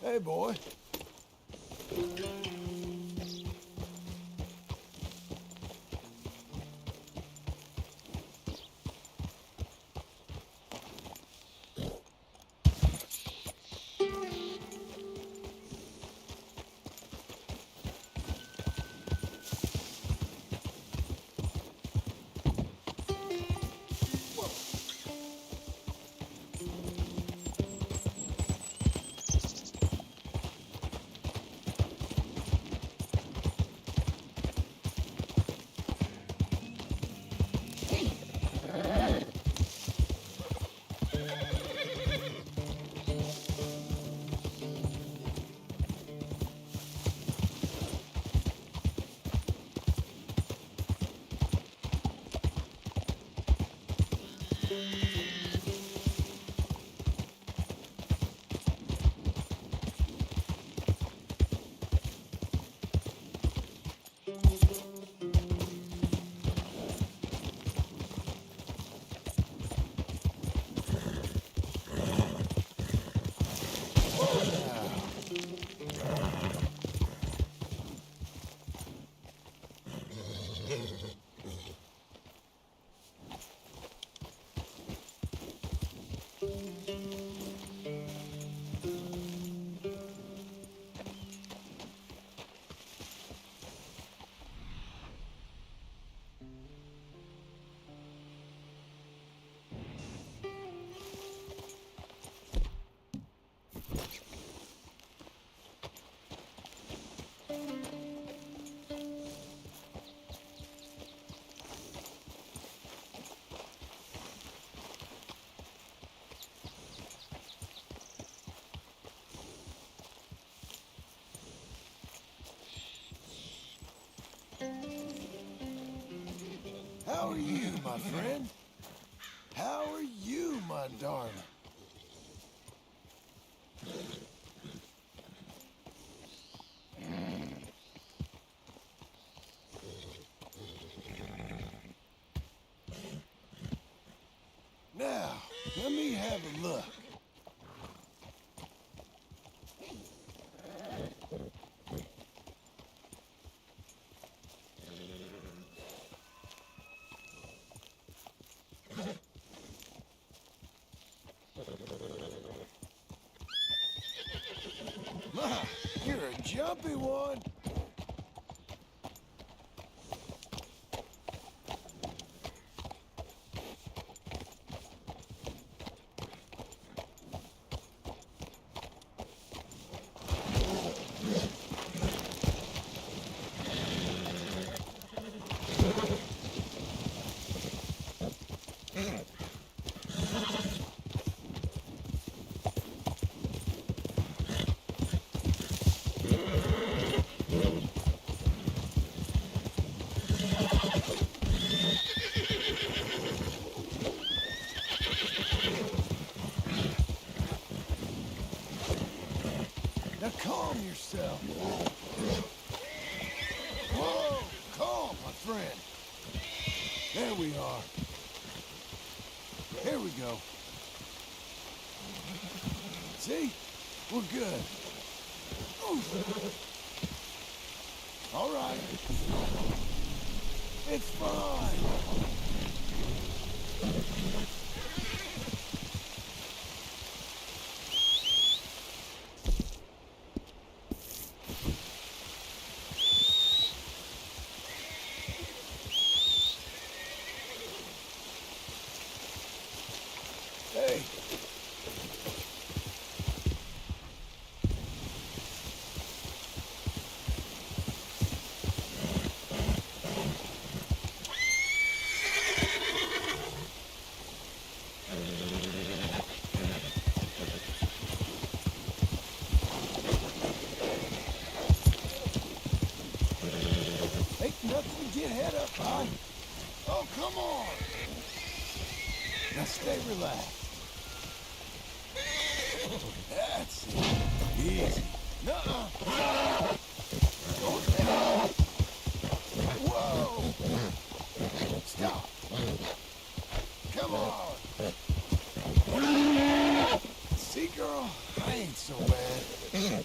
Hey, boy. How are you, my friend? How are you, my darling? Now, let me have a look. Ma, you're a jumpy one. Now calm yourself. Whoa, calm, my friend. There we are. Here we go. See? We're good. Oof. All right. It's fine. Hey. Ain't nothing to get head up high. Oh, come on. Now stay relaxed. That's it. Easy. Nuh-uh. Don't down. Whoa. Stop. Come on. See, girl, I ain't so bad.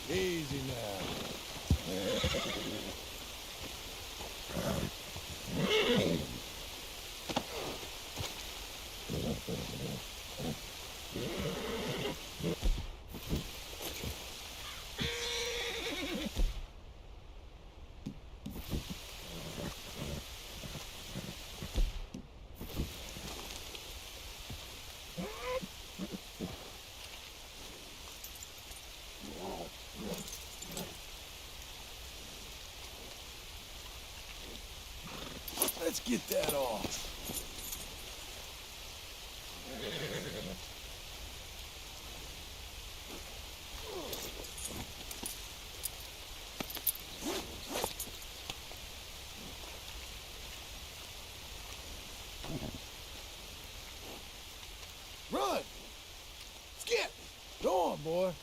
Easy now. Let's get that off. Run! Skip! Go on, boy.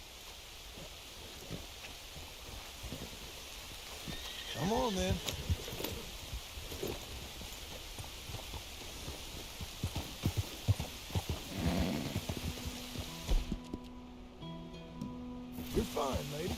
Come on, then. You're fine, lady.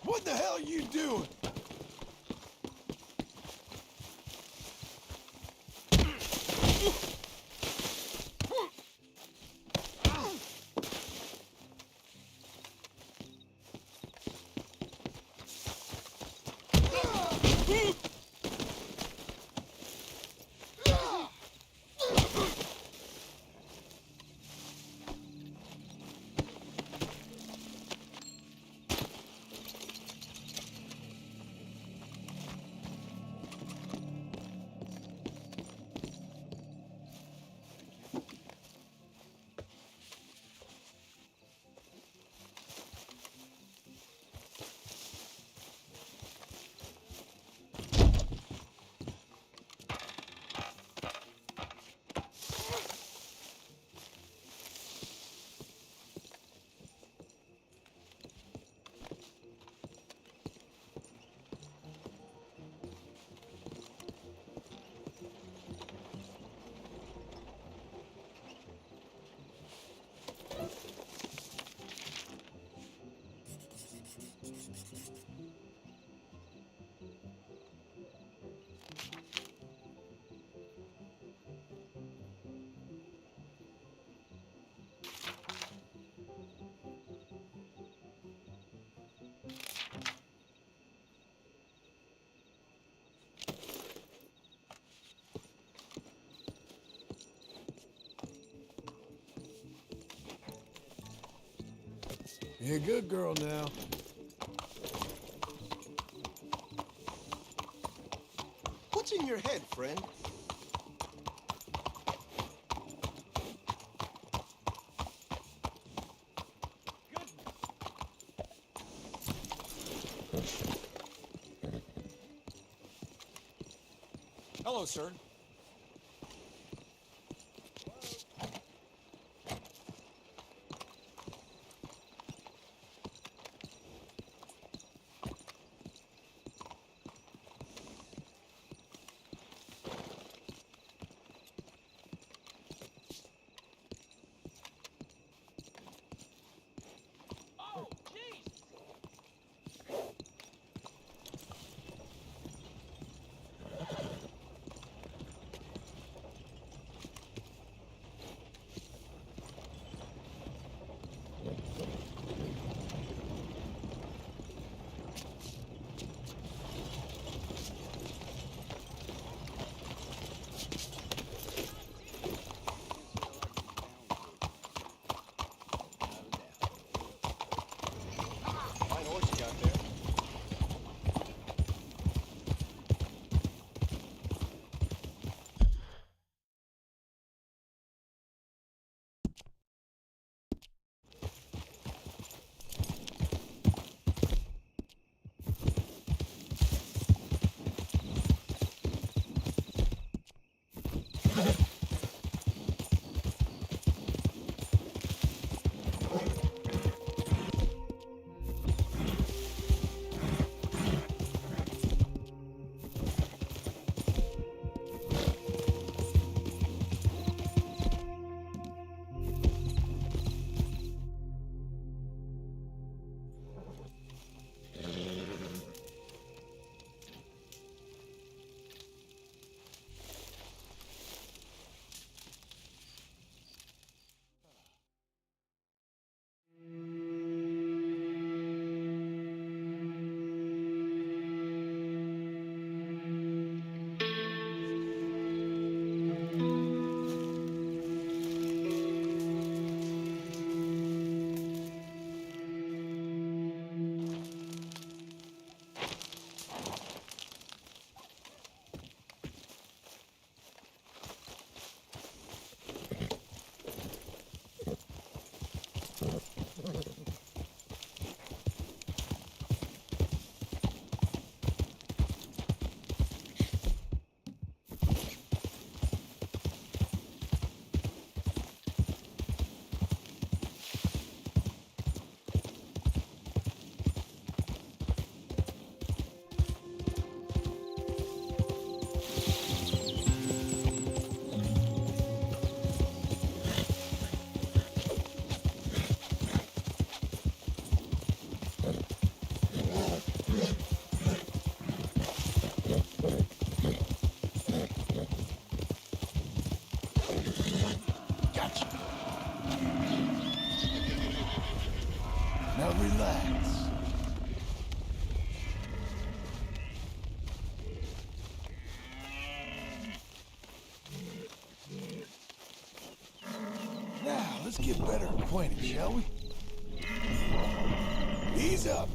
What the hell are you doing? You're a good girl now. What's in your head, friend? Hello, sir. Now relax. Now, let's get better acquainted, shall we? Ease up.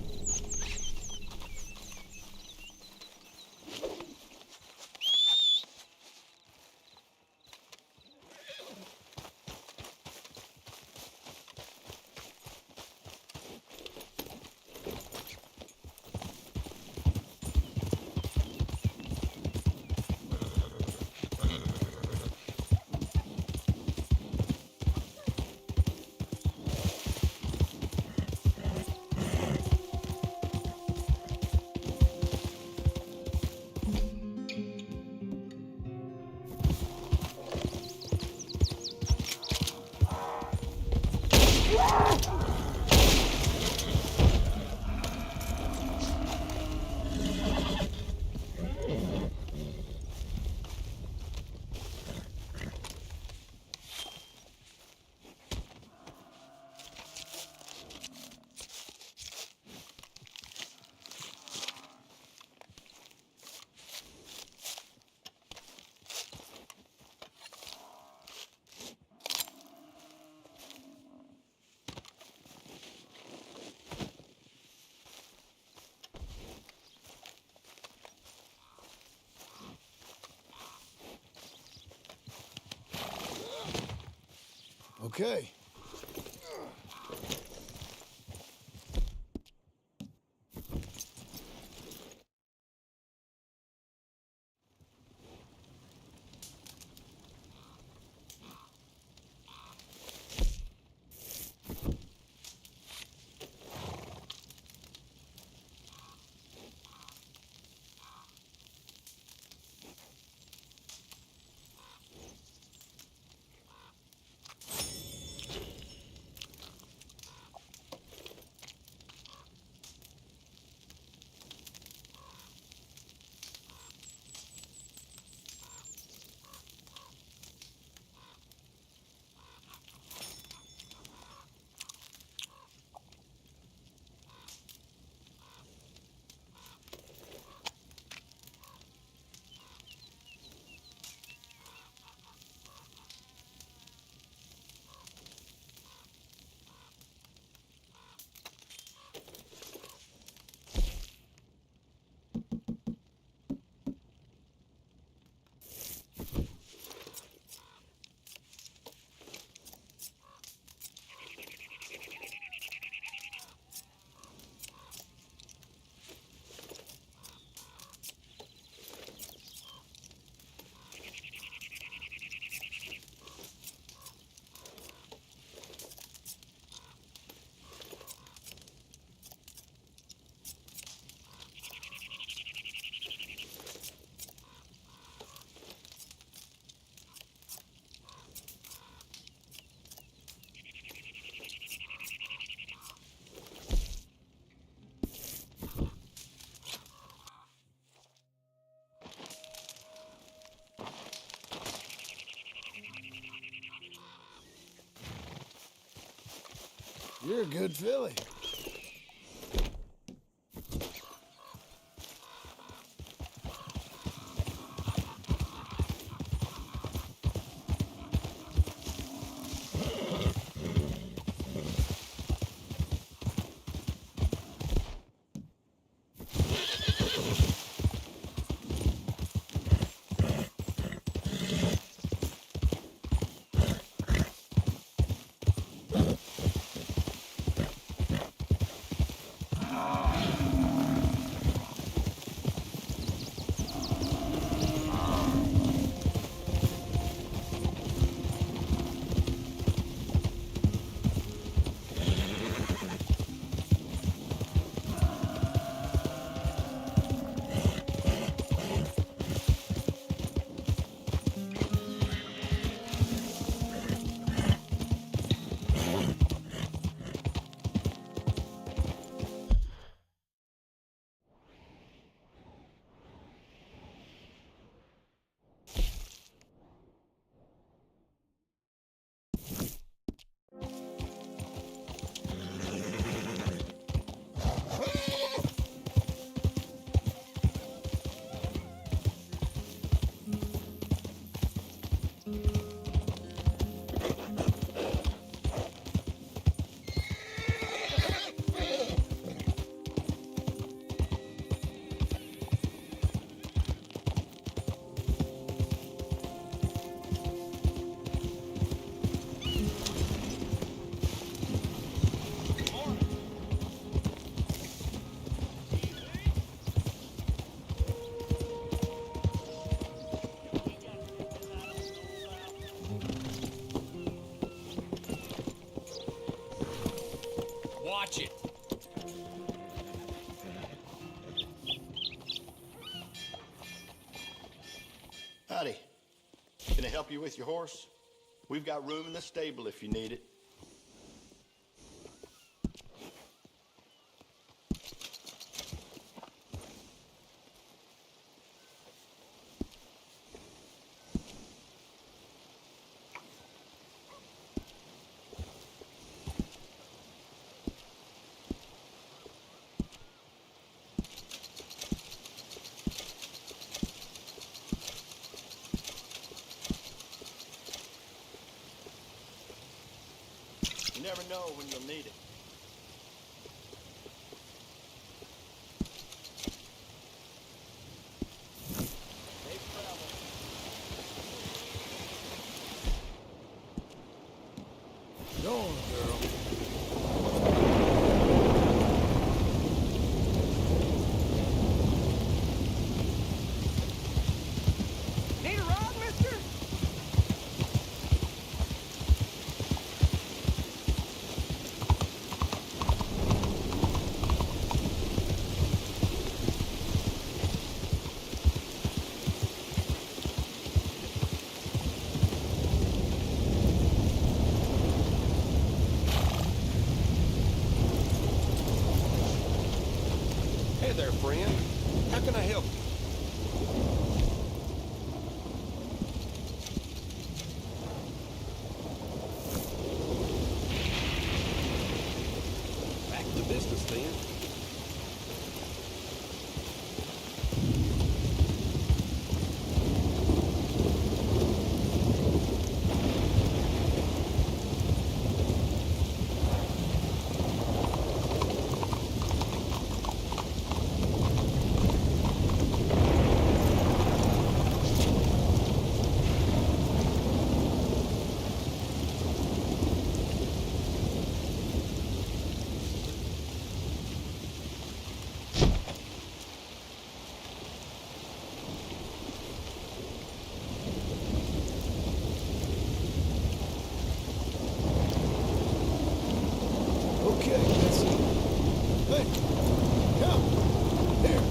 Okay. You're a good filly. Can I help you with your horse? We've got room in the stable if you need it. You never know when you'll need it. Safe travel. Go on, girl. Need a ride, mister? Hey there, friend. How can I help you? Back to business, then. Okay, that's it. Hey, come. Here.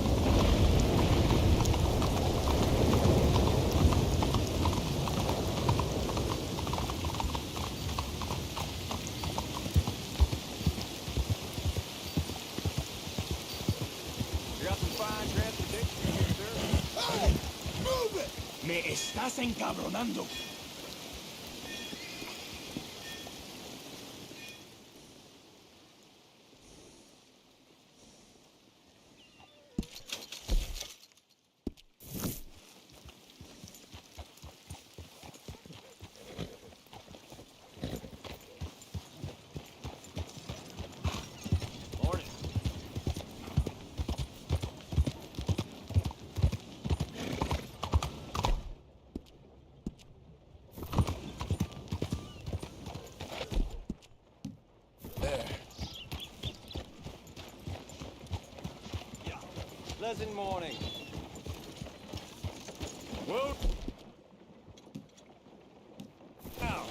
You got some fine transportation here, sir. Hey, move it! Me estás encabronando. Morning. There. Pleasant morning. Whoa. Now.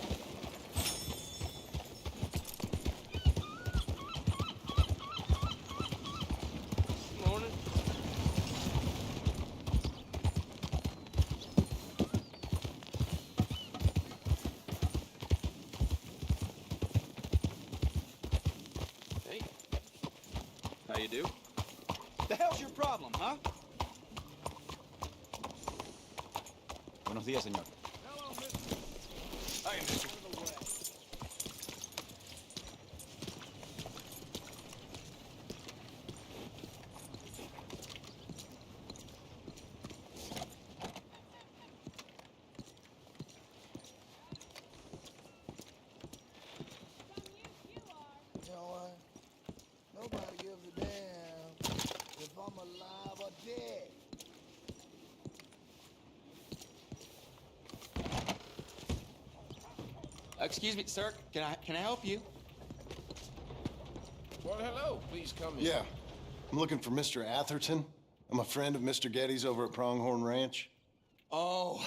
Morning. Hey. How you do? The hell's your problem, huh? Buenos días, señor. Hello, mister. Hey, mister. You know what? Nobody gives a damn if I'm alive or dead. Excuse me, sir. Can I help you? Well, hello. Please come in. Yeah. I'm looking for Mr. Atherton. I'm a friend of Mr. Getty's over at Pronghorn Ranch. Oh,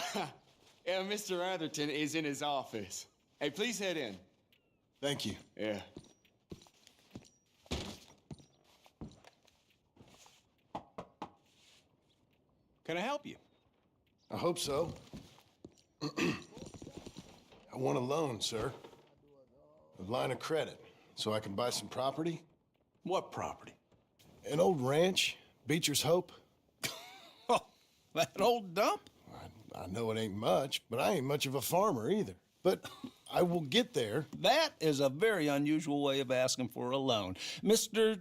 yeah, Mr. Atherton is in his office. Hey, please head in. Thank you. Yeah. Can I help you? I hope so. want a loan, sir. A line of credit, so I can buy some property. What property? An old ranch, Beecher's Hope. Oh, that old dump? I know it ain't much, but I ain't much of a farmer either. But I will get there. That is a very unusual way of asking for a loan. Mr.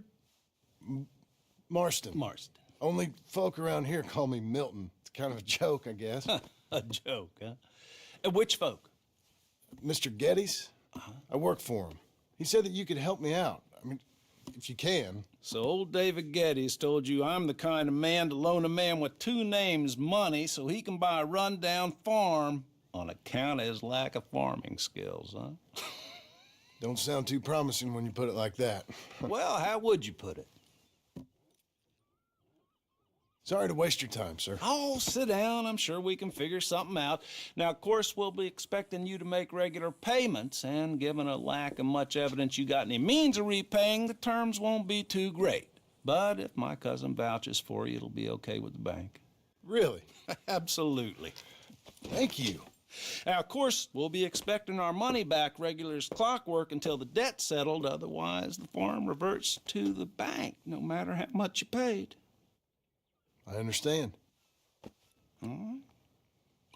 Marston. Marston. Only folk around here call me Milton. It's kind of a joke, I guess. A joke, huh? And which folk? Mr. Geddes? I work for him. He said that you could help me out. I mean, if you can. So old David Geddes told you I'm the kind of man to loan a man with two names money so he can buy a rundown farm on account of his lack of farming skills, huh? Don't sound too promising when you put it like that. Well, how would you put it? Sorry to waste your time, sir. Oh, sit down. I'm sure we can figure something out. Now, of course, we'll be expecting you to make regular payments, and given a lack of much evidence you got any means of repaying, the terms won't be too great. But if my cousin vouches for you, it'll be okay with the bank. Really? Absolutely. Thank you. Now, of course, we'll be expecting our money back regular as clockwork until the debt's settled. Otherwise, the farm reverts to the bank, no matter how much you paid. I understand. All right.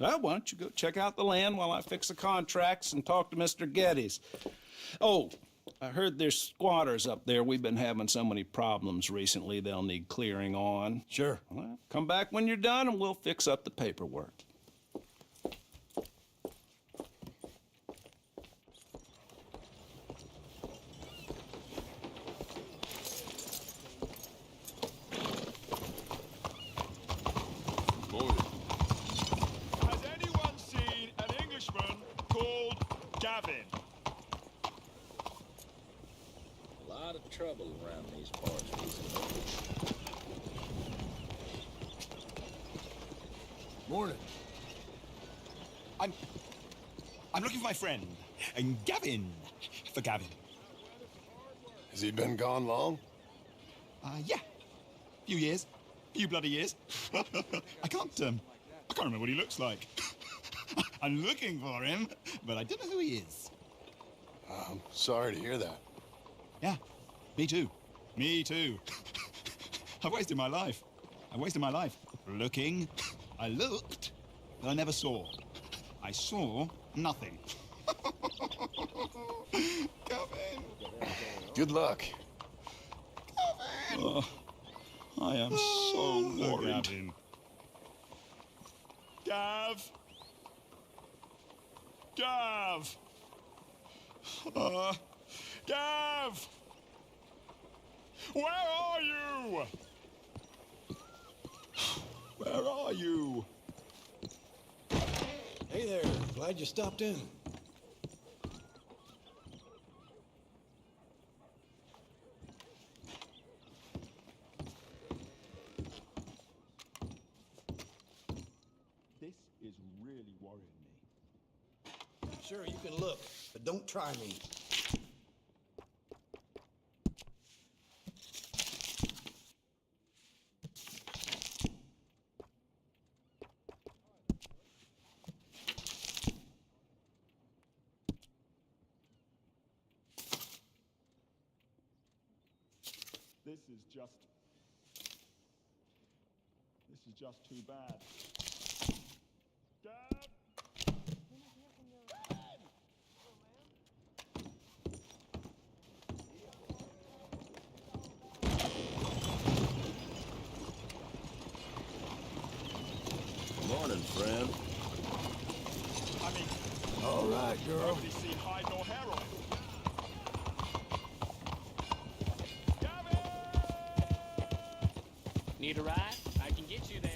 Well, why don't you go check out the land while I fix the contracts and talk to Mr. Geddes. Oh, I heard there's squatters up there. We've been having so many problems recently, they'll need clearing on. Sure. Well, come back when you're done and we'll fix up the paperwork. Has anyone seen an Englishman called Gavin? A lot of trouble around these parts recently. Morning. I'm looking for my friend, and Gavin. For Gavin. Has he been gone long? Yeah. Few years. Few bloody years. I can't remember what he looks like. I'm looking for him, but I don't know who he is. I'm sorry to hear that. Yeah, me too. Me too. I've wasted my life. I wasted my life looking. I looked, but I never saw. I saw nothing. Gavin. Good luck. Oh, I am so worried. Gavin. Gav. Gav. Gav. Where are you? Where are you? Hey there, glad you stopped in. This is really worrying me. Sure, you can look, but don't try me. This is just too bad. Dad? Morning, friend. I mean, All right, girl. nobody's seen hide nor hair on it. Gavin! Need a ride? I can get you there.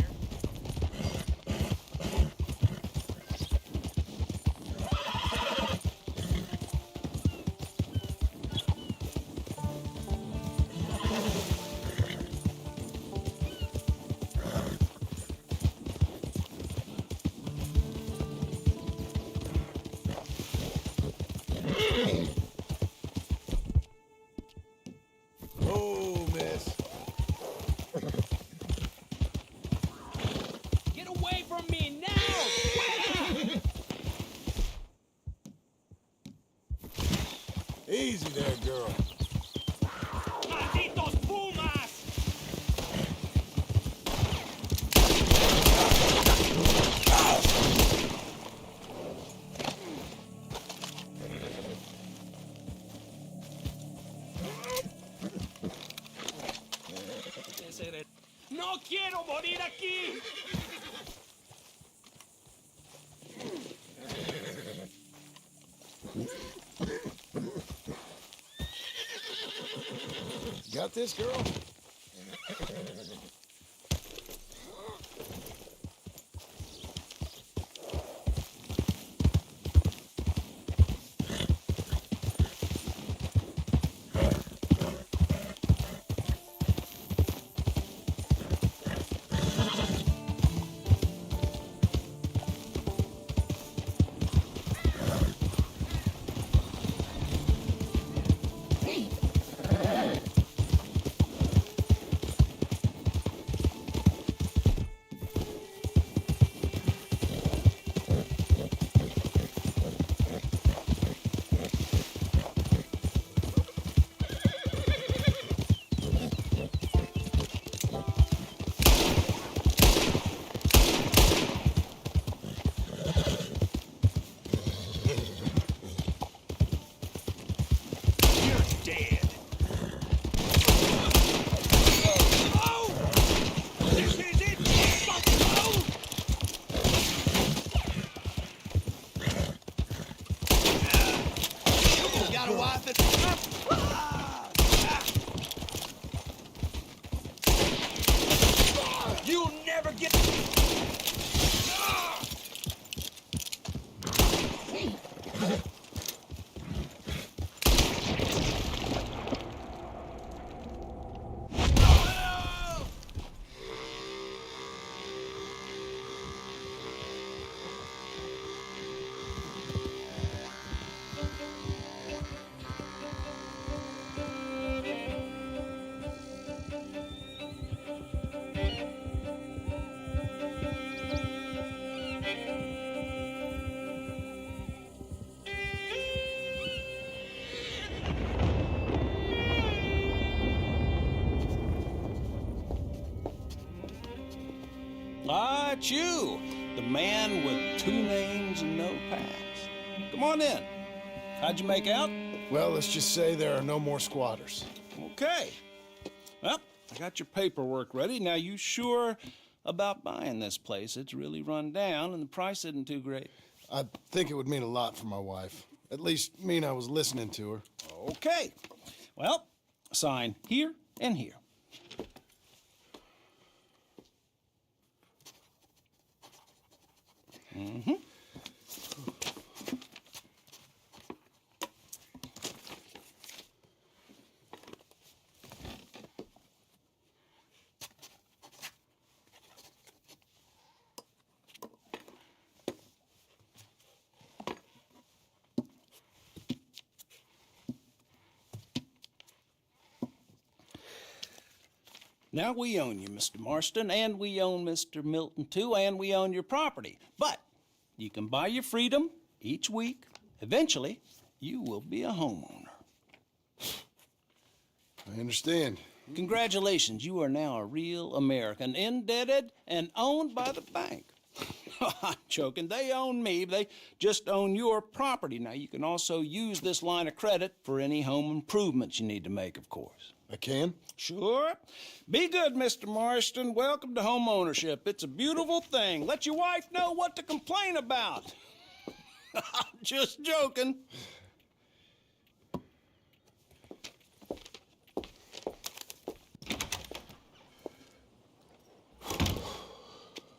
Oh, miss. Get away from me now! Easy there, girl. Malditos pumas! ¡No quiero morir aquí! Got this, girl? You'll never get... Ah, it's you, the man with 2 names and no past. Come on in. How'd you make out? Well, let's just say there are no more squatters. Okay. Well, I got your paperwork ready. Now, you sure about buying this place? It's really run down, and the price isn't too great. I think it would mean a lot for my wife. At least mean I was listening to her. Okay. Well, sign here and here. Mm-hmm. Now we own you, Mr. Marston, and we own Mr. Milton, too, and we own your property. But you can buy your freedom each week. Eventually, you will be a homeowner. I understand. Congratulations, you are now a real American, indebted and owned by the bank. I'm joking, they own me, they just own your property. Now, you can also use this line of credit for any home improvements you need to make, of course. I can? Sure. Be good, Mr. Marston. Welcome to home ownership. It's a beautiful thing. Let your wife know what to complain about. Just joking.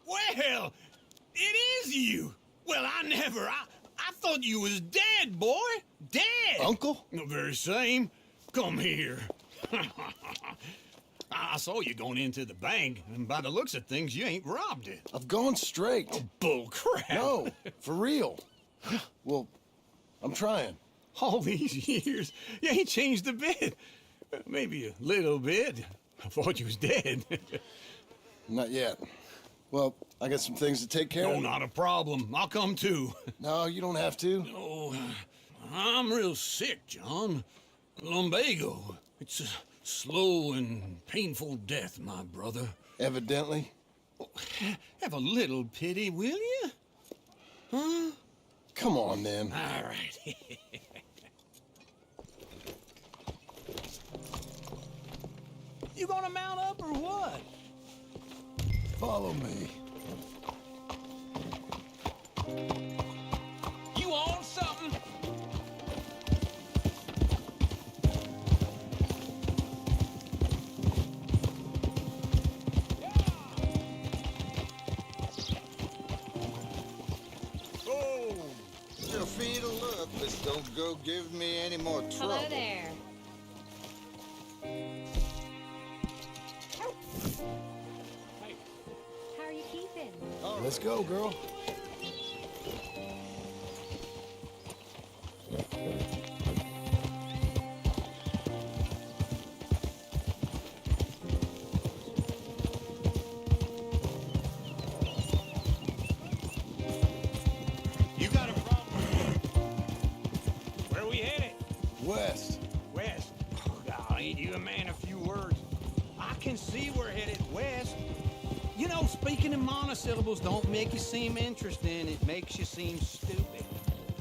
Well, it is you. Well, I thought you was dead, boy. Dead. Uncle? The very same. Come here. I saw you going into the bank, and by the looks of things, you ain't robbed it. I've gone straight. Bull crap. No, for real. Well, I'm trying. All these years, you ain't changed a bit. Maybe a little bit. I thought you was dead. Not yet. Well, I got some things to take care No, of. not a problem. I'll come too. No, you don't have to. Oh, I'm real sick, John. Lumbago. It's a slow and painful death, my brother. Evidently. Have a little pity, will you? Huh? Come on, then. All right. You gonna mount up or what? Follow me. You on something? Oh, your feet will look, but don't go give me any more trouble. Hello there. How are you keeping? Let's go, girl. You got a problem? Where we headed? West. West. Oh, God, ain't you a man of few words? I can see we're headed west. You know, speaking in monosyllables don't make you seem interesting. It makes you seem stupid.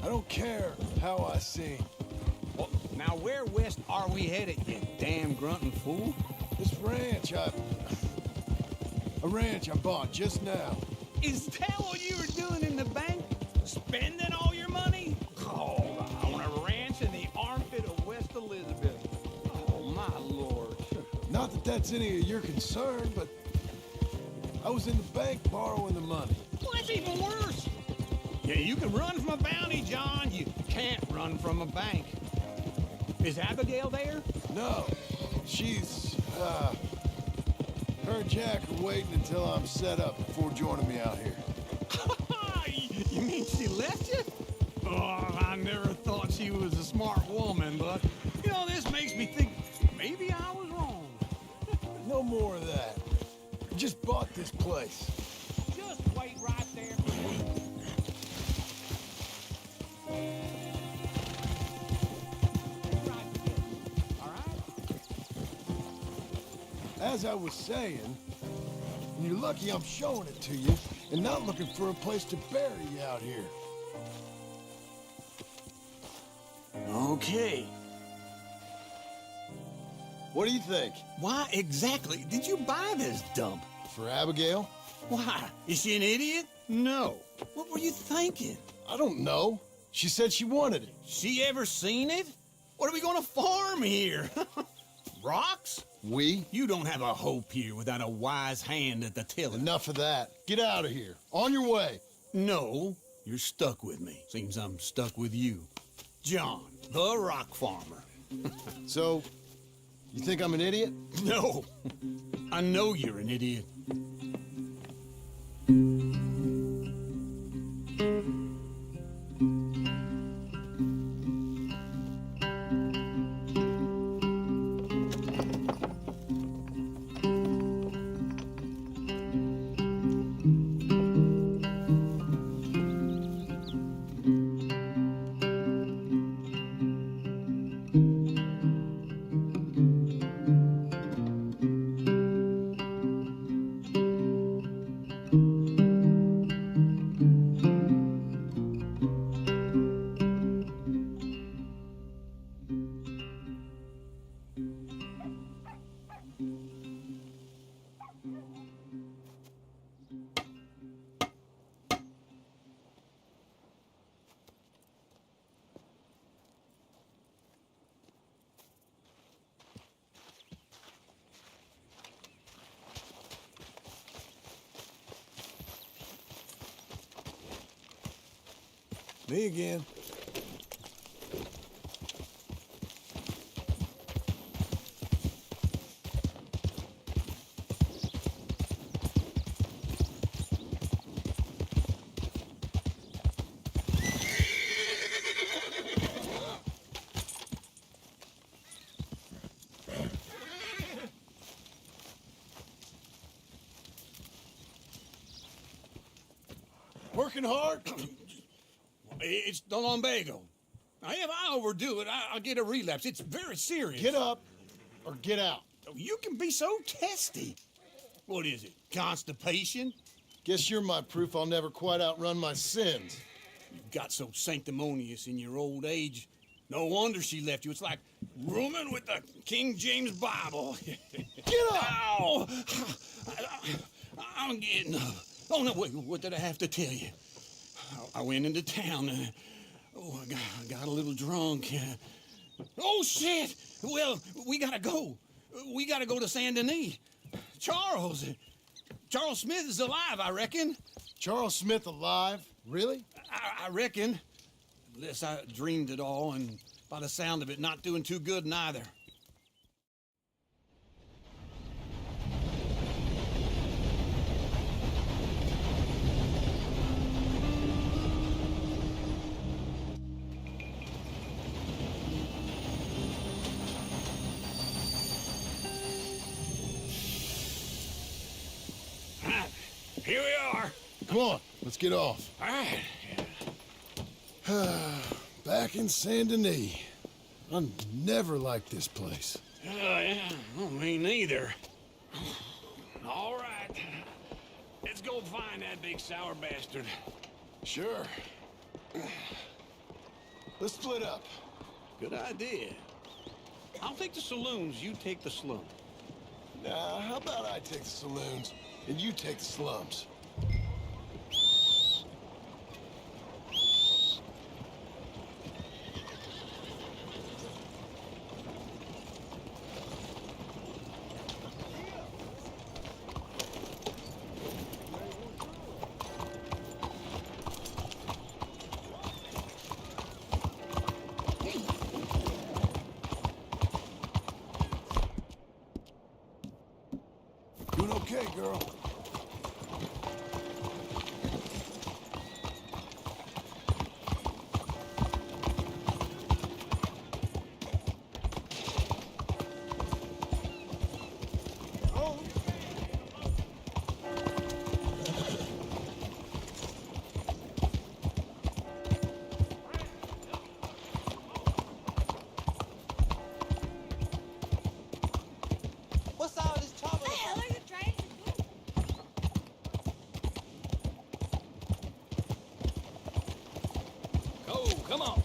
I don't care how I sing. Well, now where west are we headed, you damn grunting fool? This ranch I bought just now. Is that what you were doing in the bank? Spending all your money? Oh, on a ranch in the armpit of West Elizabeth. Oh, my lord. Not that that's any of your concern, but I was in the bank borrowing the money. Well, that's even worse. Yeah, you can run from a bounty, John. You can't run from a bank. Is Abigail there? No, she's, her and Jack are waiting until I'm set up before joining me out here. You mean she left you? Oh, I never thought she was a smart woman, but, you know, this makes me think maybe I was wrong. No more of that. I just bought this place. Just wait right there. All right? As I was saying, and you're lucky I'm showing it to you and not looking for a place to bury you out here. Okay. What do you think? Why exactly did you buy this dump? For Abigail? Why? Is she an idiot? No. What were you thinking? I don't know. She said she wanted it. She ever seen it? What are we gonna farm here? Rocks? We? You don't have a hope here without a wise hand at the tiller. Enough of that. Get out of here. On your way. No, you're stuck with me. Seems I'm stuck with you. John, the rock farmer. So, you think I'm an idiot? No, I know you're an idiot. Me again. Working hard? It's the lumbago. If I overdo it, I'll get a relapse. It's very serious. Get up or get out. You can be so testy. What is it, constipation? Guess you're my proof I'll never quite outrun my sins. You got so sanctimonious in your old age. No wonder she left you. It's like rooming with the King James Bible. Get up! Ow! I'm getting up. Oh, no, wait, what did I have to tell you? I went into town. I got a little drunk. Oh, shit! Well, we gotta go. We gotta go to Saint Denis. Charles Smith is alive, I reckon. Charles Smith alive? Really? I reckon. Unless I dreamed it all, and by the sound of it, not doing too good neither. Here we are. Come on, let's get off. All right. Back in Saint Denis. I never liked this place. Yeah, well, me neither. All right. Let's go find that big sour bastard. Sure. Let's split up. Good idea. I'll take the saloons, you take the slum. Now, how about I take the saloons and you take the slums? Doing okay, girl. What's all this trouble? The hell are you trying to do? Go, come on.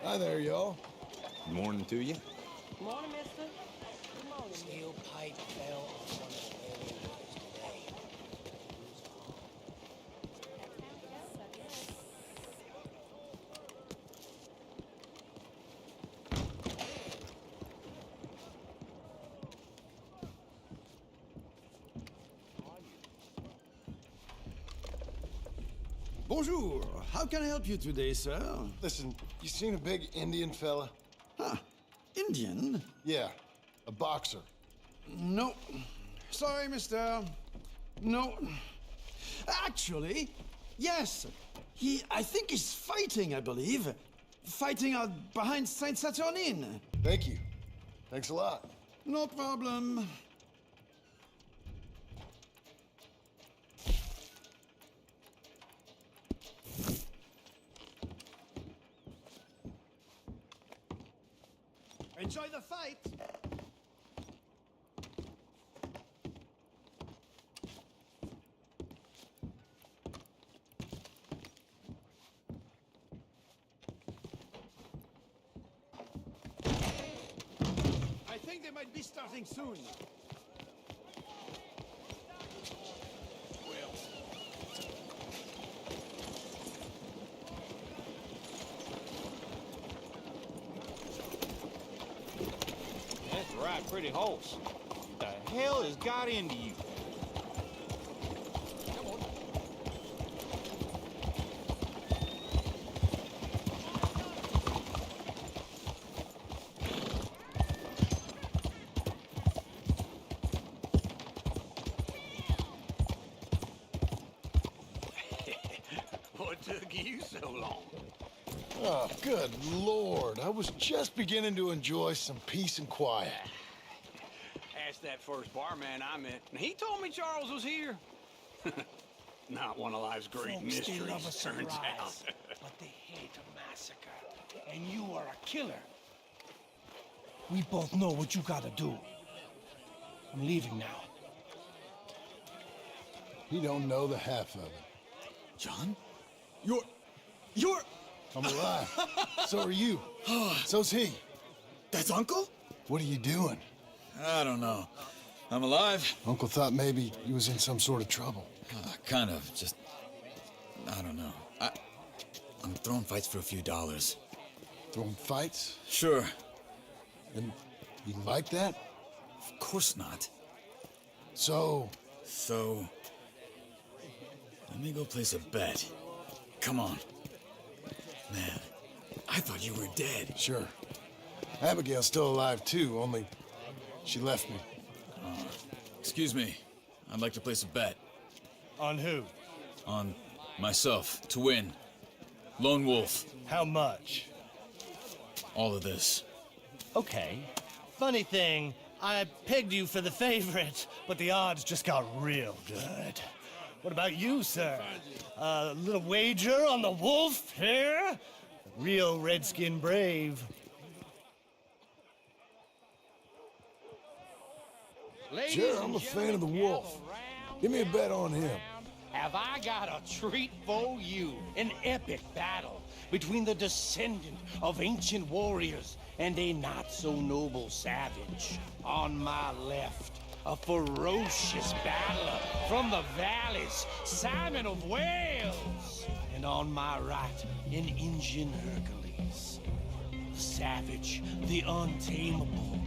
Hi there, y'all. Morning to you. Good morning, mister. Good morning. Steel pipe fell on one of the railroads today. Bonjour. How can I help you today, sir? Listen, you seen a big Indian fella? Ah, Indian? Yeah, a boxer. No. Sorry, mister. No. Actually, yes. I think he's fighting, I believe. Fighting out behind Saint Saturnine. Thank you. Thanks a lot. No problem. Enjoy the fight. I think they might be starting soon. That's right, pretty horse. The hell has got into you? What took you so long? Oh, good Lord. I was just beginning to enjoy some peace and quiet. Asked that first barman I met, and he told me Charles was here. Not one of life's great Folks, they mysteries, love a turns out. surprise, but they hate a massacre. And you are a killer. We both know what you gotta do. I'm leaving now. He don't know the half of it. John? You're... I'm alive. So are you. So's he. That's Uncle? What are you doing? I don't know. I'm alive. Uncle thought maybe he was in some sort of trouble. Kind of. Just... I don't know. I'm throwing fights for a few dollars. Throwing fights? Sure. And you like that? Of course not. So... So... Let me go place a bet. Come on. Man, I thought you were dead. Sure. Abigail's still alive too, only she left me. Excuse me. I'd like to place a bet. On who? On myself, to win. Lone Wolf. How much? All of this. Okay. Funny thing, I pegged you for the favorite, but the odds just got real good. What about you, sir? A little wager on the wolf here? Real redskin brave. Sure, I'm a fan of the wolf. Give me a bet on him. Have I got a treat for you? An epic battle between the descendant of ancient warriors and a not-so-noble savage. On my left, a ferocious battler from the valleys, Simon of Wales. And on my right, an Indian Hercules. The savage, the untamable,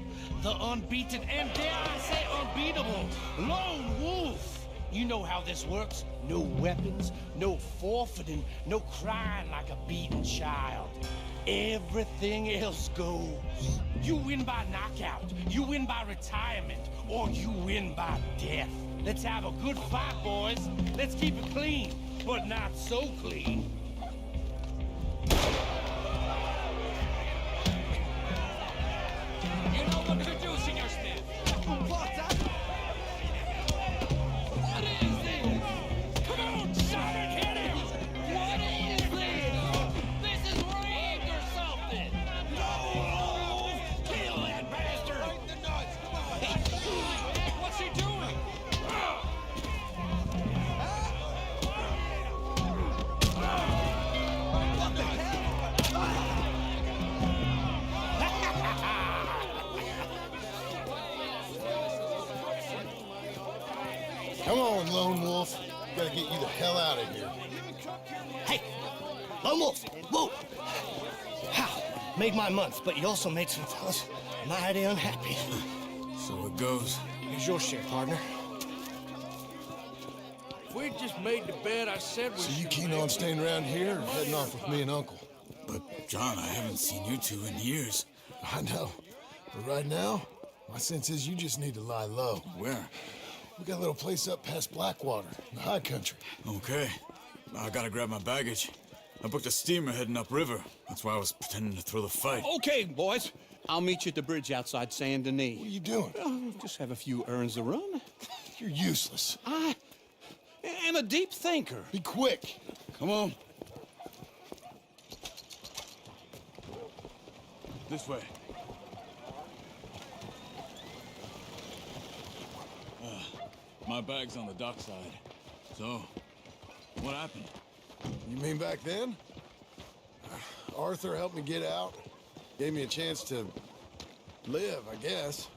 the unbeaten, and dare I say unbeatable, Lone Wolf. You know how this works. No weapons, no forfeiting, no crying like a beaten child. Everything else goes. You win by knockout, you win by retirement, or you win by death. Let's have a good fight, boys. Let's keep it clean, but not so clean. You know what to do, Senor Smith. What is this? Come on, Simon, hit him! What is this? This is rigged or something! No! Kill that bastard! Right the nuts! What's he doing? What the hell? Come on, Lone Wolf. Gotta get you the hell out of here. Hey, Lone Wolf, whoa! How? Made my month, but you also made some fellas mighty unhappy. So it goes. Here's your share, partner. If we'd just made the bet I said we So you should keen make, on staying around here or heading off with me and Uncle? But, John, I haven't seen you two in years. I know. But right now, my sense is you just need to lie low. Where? We got a little place up past Blackwater, in the high country. Okay. I gotta grab my baggage. I booked a steamer heading upriver. That's why I was pretending to throw the fight. Okay, boys. I'll meet you at the bridge outside Saint Denis. What are you doing? Just have a few errands to run. You're useless. I am a deep thinker. Be quick. Come on. This way. My bag's on the dockside. So, what happened? You mean back then? Arthur helped me get out. Gave me a chance to live, I guess.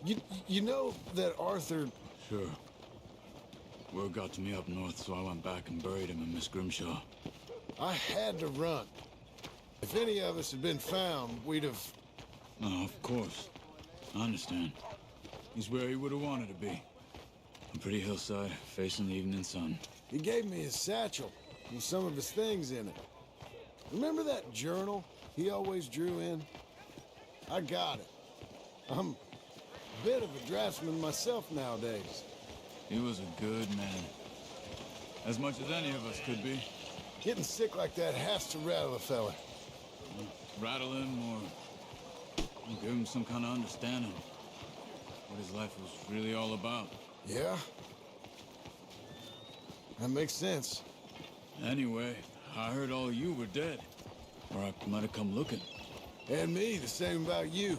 You know that Arthur... Sure. Word got to me up north, so I went back and buried him in Miss Grimshaw. I had to run. If any of us had been found, we'd have... No, of course. I understand. He's where he would have wanted to be. A pretty hillside, facing the evening sun. He gave me his satchel with some of his things in it. Remember that journal he always drew in? I got it. I'm a bit of a draftsman myself nowadays. He was a good man. As much as any of us could be. Getting sick like that has to rattle a fella. Rattle him or give him some kind of understanding what his life was really all about. Yeah? That makes sense. Anyway, I heard all you were dead. Or I might have come looking. And me, the same about you.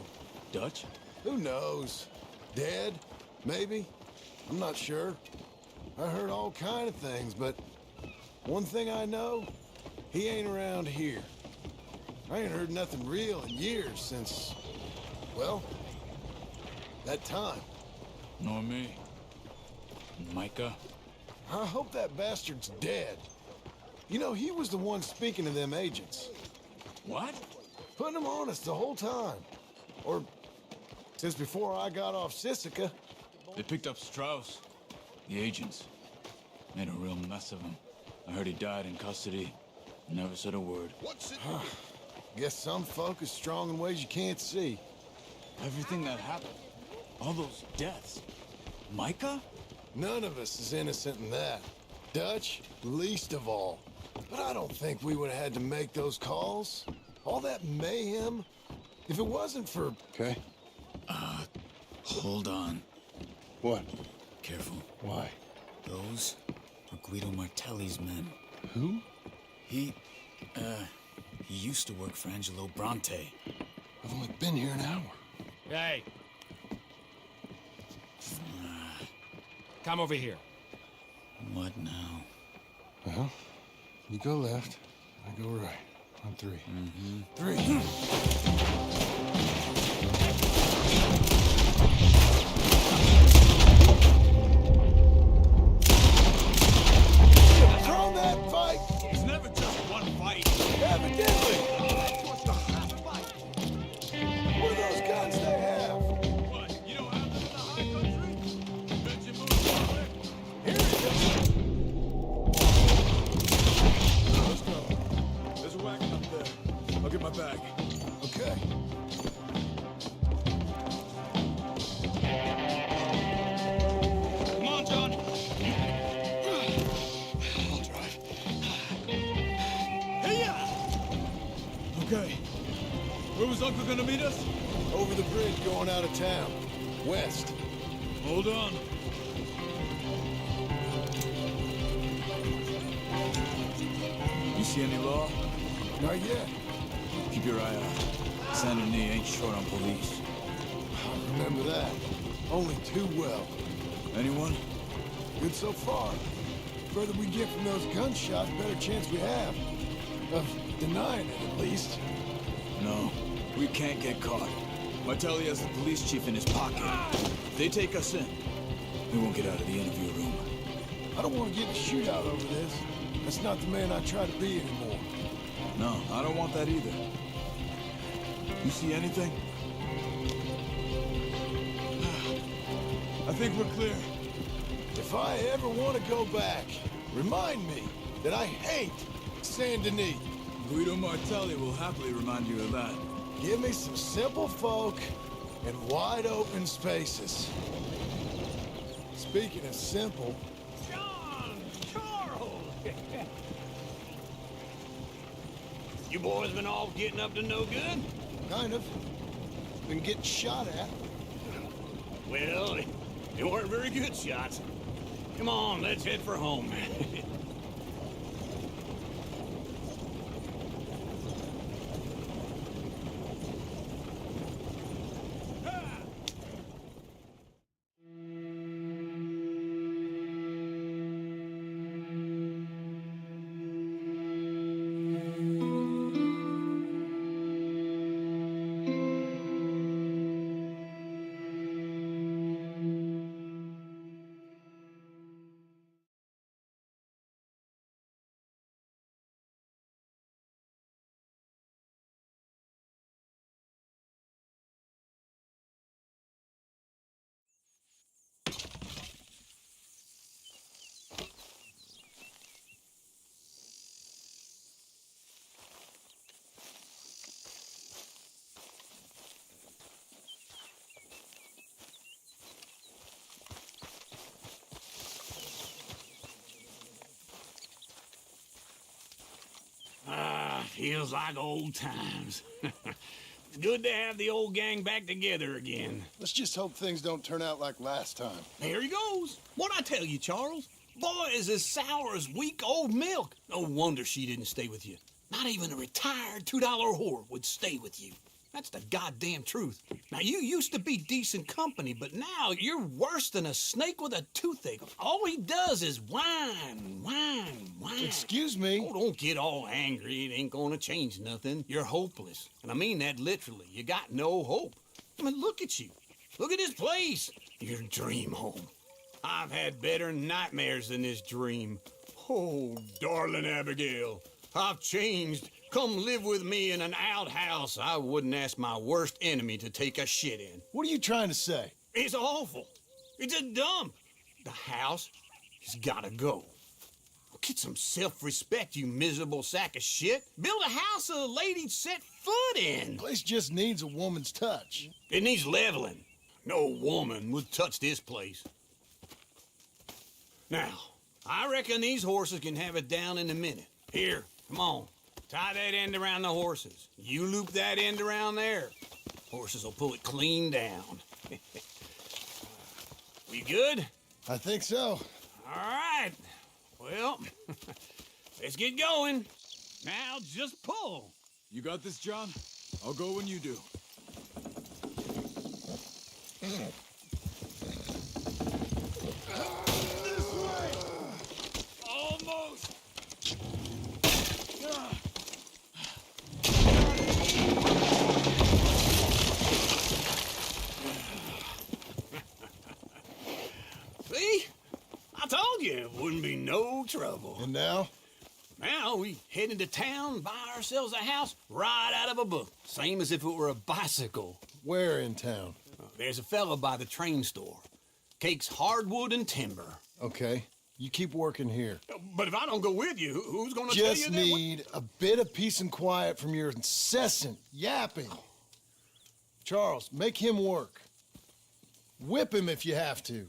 Dutch? Who knows? Dead? Maybe? I'm not sure. I heard all kind of things, but one thing I know, he ain't around here. I ain't heard nothing real in years since, well, that time. Nor me. Micah? I hope that bastard's dead. You know, he was the one speaking to them agents. What? Putting them on us the whole time. Or since before I got off Sisika. They picked up Strauss. The agents. Made a real mess of him. I heard he died in custody. Never said a word. What's it? Guess some folk is strong in ways you can't see. Everything that happened. All those deaths. Micah? None of us is innocent in that. Dutch, least of all. But I don't think we would have had to make those calls. All that mayhem. If it wasn't for... Okay. Hold on. What? Careful. Why? Those were Guido Martelli's men. Who? He used to work for Angelo Bronte. I've only been here an hour. Hey. Come over here. What now? Well, you go left, I go right. On three. Three. Throw that fight! It's never just one fight. Evidently! What are those guns they have? What? You don't have this in the high country? Bet you move farther. Here it is! Let's go. There's a wagon up there. I'll get my bag. Okay. Come on, John. I'll drive. Hey-ya! Okay. Where was Uncle gonna meet us? Over the bridge going out of town. West. Hold on. You see any law? Not yet. Keep your eye out. Saint Denis ain't short on police. Remember that. Only too well. Anyone? Good so far. Further we get from those gunshots, better chance we have. Of denying it, at least. No, we can't get caught. Martelli has the police chief in his pocket. If they take us in, we won't get out of the interview room. I don't want to get in a shootout over this. That's not the man I try to be anymore. No, I don't want that either. You see anything? I think we're clear. If I ever want to go back, remind me that I hate Saint Denis. Guido Martelli will happily remind you of that. Give me some simple folk and wide open spaces. Speaking of simple, John! Charles! You boys been all getting up to no good? kind of. Been getting shot at. Well, they weren't very good shots. Come on, let's head for home. Feels like old times. Good to have the old gang back together again. Let's just hope things don't turn out like last time. There he goes. What'd I tell you, Charles? Boy is as sour as week-old milk. No wonder she didn't stay with you. Not even a retired $2 whore would stay with you. That's the goddamn truth. Now, you used to be decent company, but now you're worse than a snake with a toothache. All he does is whine, whine, whine. Excuse me? Oh, don't get all angry. It ain't gonna change nothing. You're hopeless. And I mean that literally. You got no hope. I mean, look at you. Look at this place. Your dream home. I've had better nightmares than this dream. Oh, darling Abigail, I've changed. Come live with me in an outhouse I wouldn't ask my worst enemy to take a shit in. What are you trying to say? It's awful. It's a dump. The house has gotta go. Get some self-respect, you miserable sack of shit. Build a house a lady'd set foot in. Place just needs a woman's touch. It needs leveling. No woman would touch this place. Now, I reckon these horses can have it down in a minute. Here, come on. Tie that end around the horses. You loop that end around there. Horses will pull it clean down. We good? I think so. All right. Well, let's get going. Now just pull. You got this, John? I'll go when you do. This way! Almost. See? I told you it wouldn't be no trouble. And now? Now we head into town, buy ourselves a house right out of a book. Same as if it were a bicycle. Where in town? There's a fella by the train store. Cakes hardwood and timber. Okay. You keep working here. But if I don't go with you, who's gonna tell you Just that? need a bit of peace and quiet from your incessant yapping. Charles, make him work. Whip him if you have to.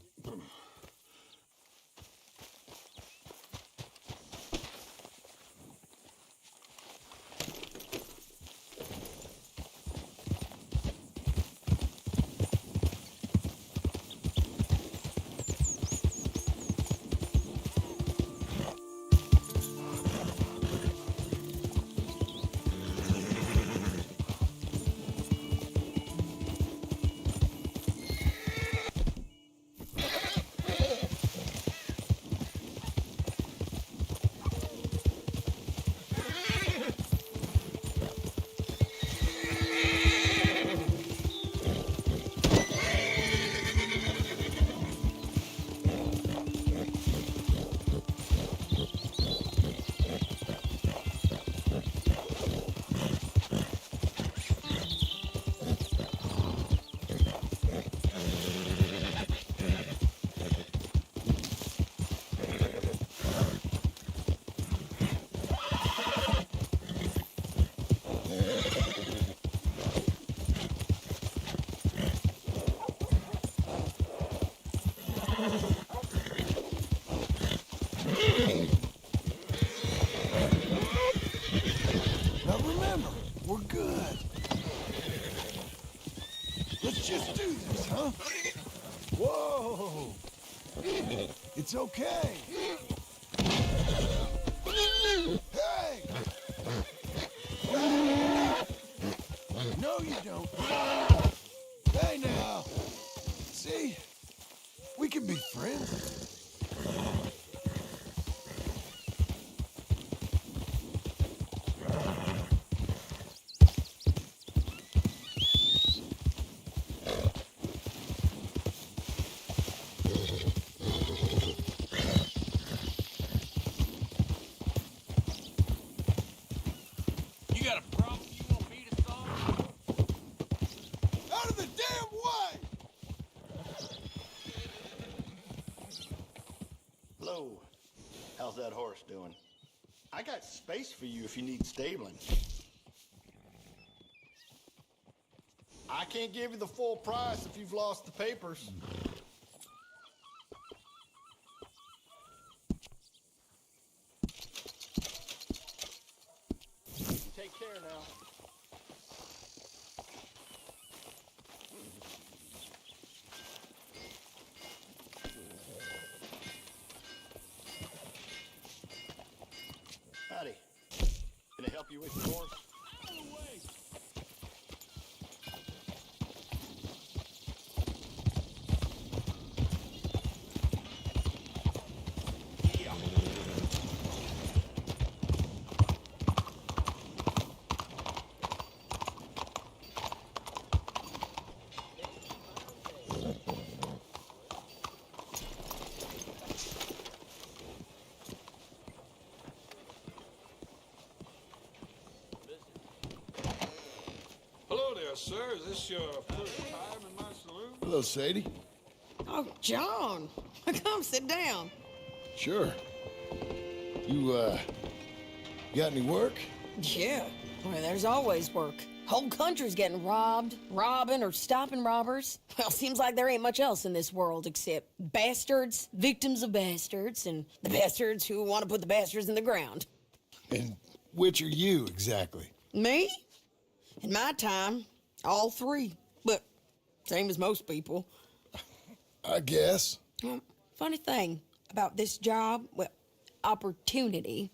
Now remember, we're good. Let's just do this, huh? Whoa! It's okay. Hey! No, you don't. Hey, now. See? We can be friends. You got a problem you want me to solve? Out of the damn way! Hello. How's that horse doing? I got space for you if you need stabling. I can't give you the full price if you've lost the papers. Take sir, is this your first time in my saloon? Hello, Sadie. Oh, John. Come sit down. Sure. You got any work? Yeah. Well, there's always work. Whole country's getting robbed, robbing, or stopping robbers. Well, seems like there ain't much else in this world except bastards, victims of bastards, and the bastards who want to put the bastards in the ground. And which are you, exactly? Me? In my time, all three. But same as most people. I guess. Well, funny thing about this job, well, opportunity,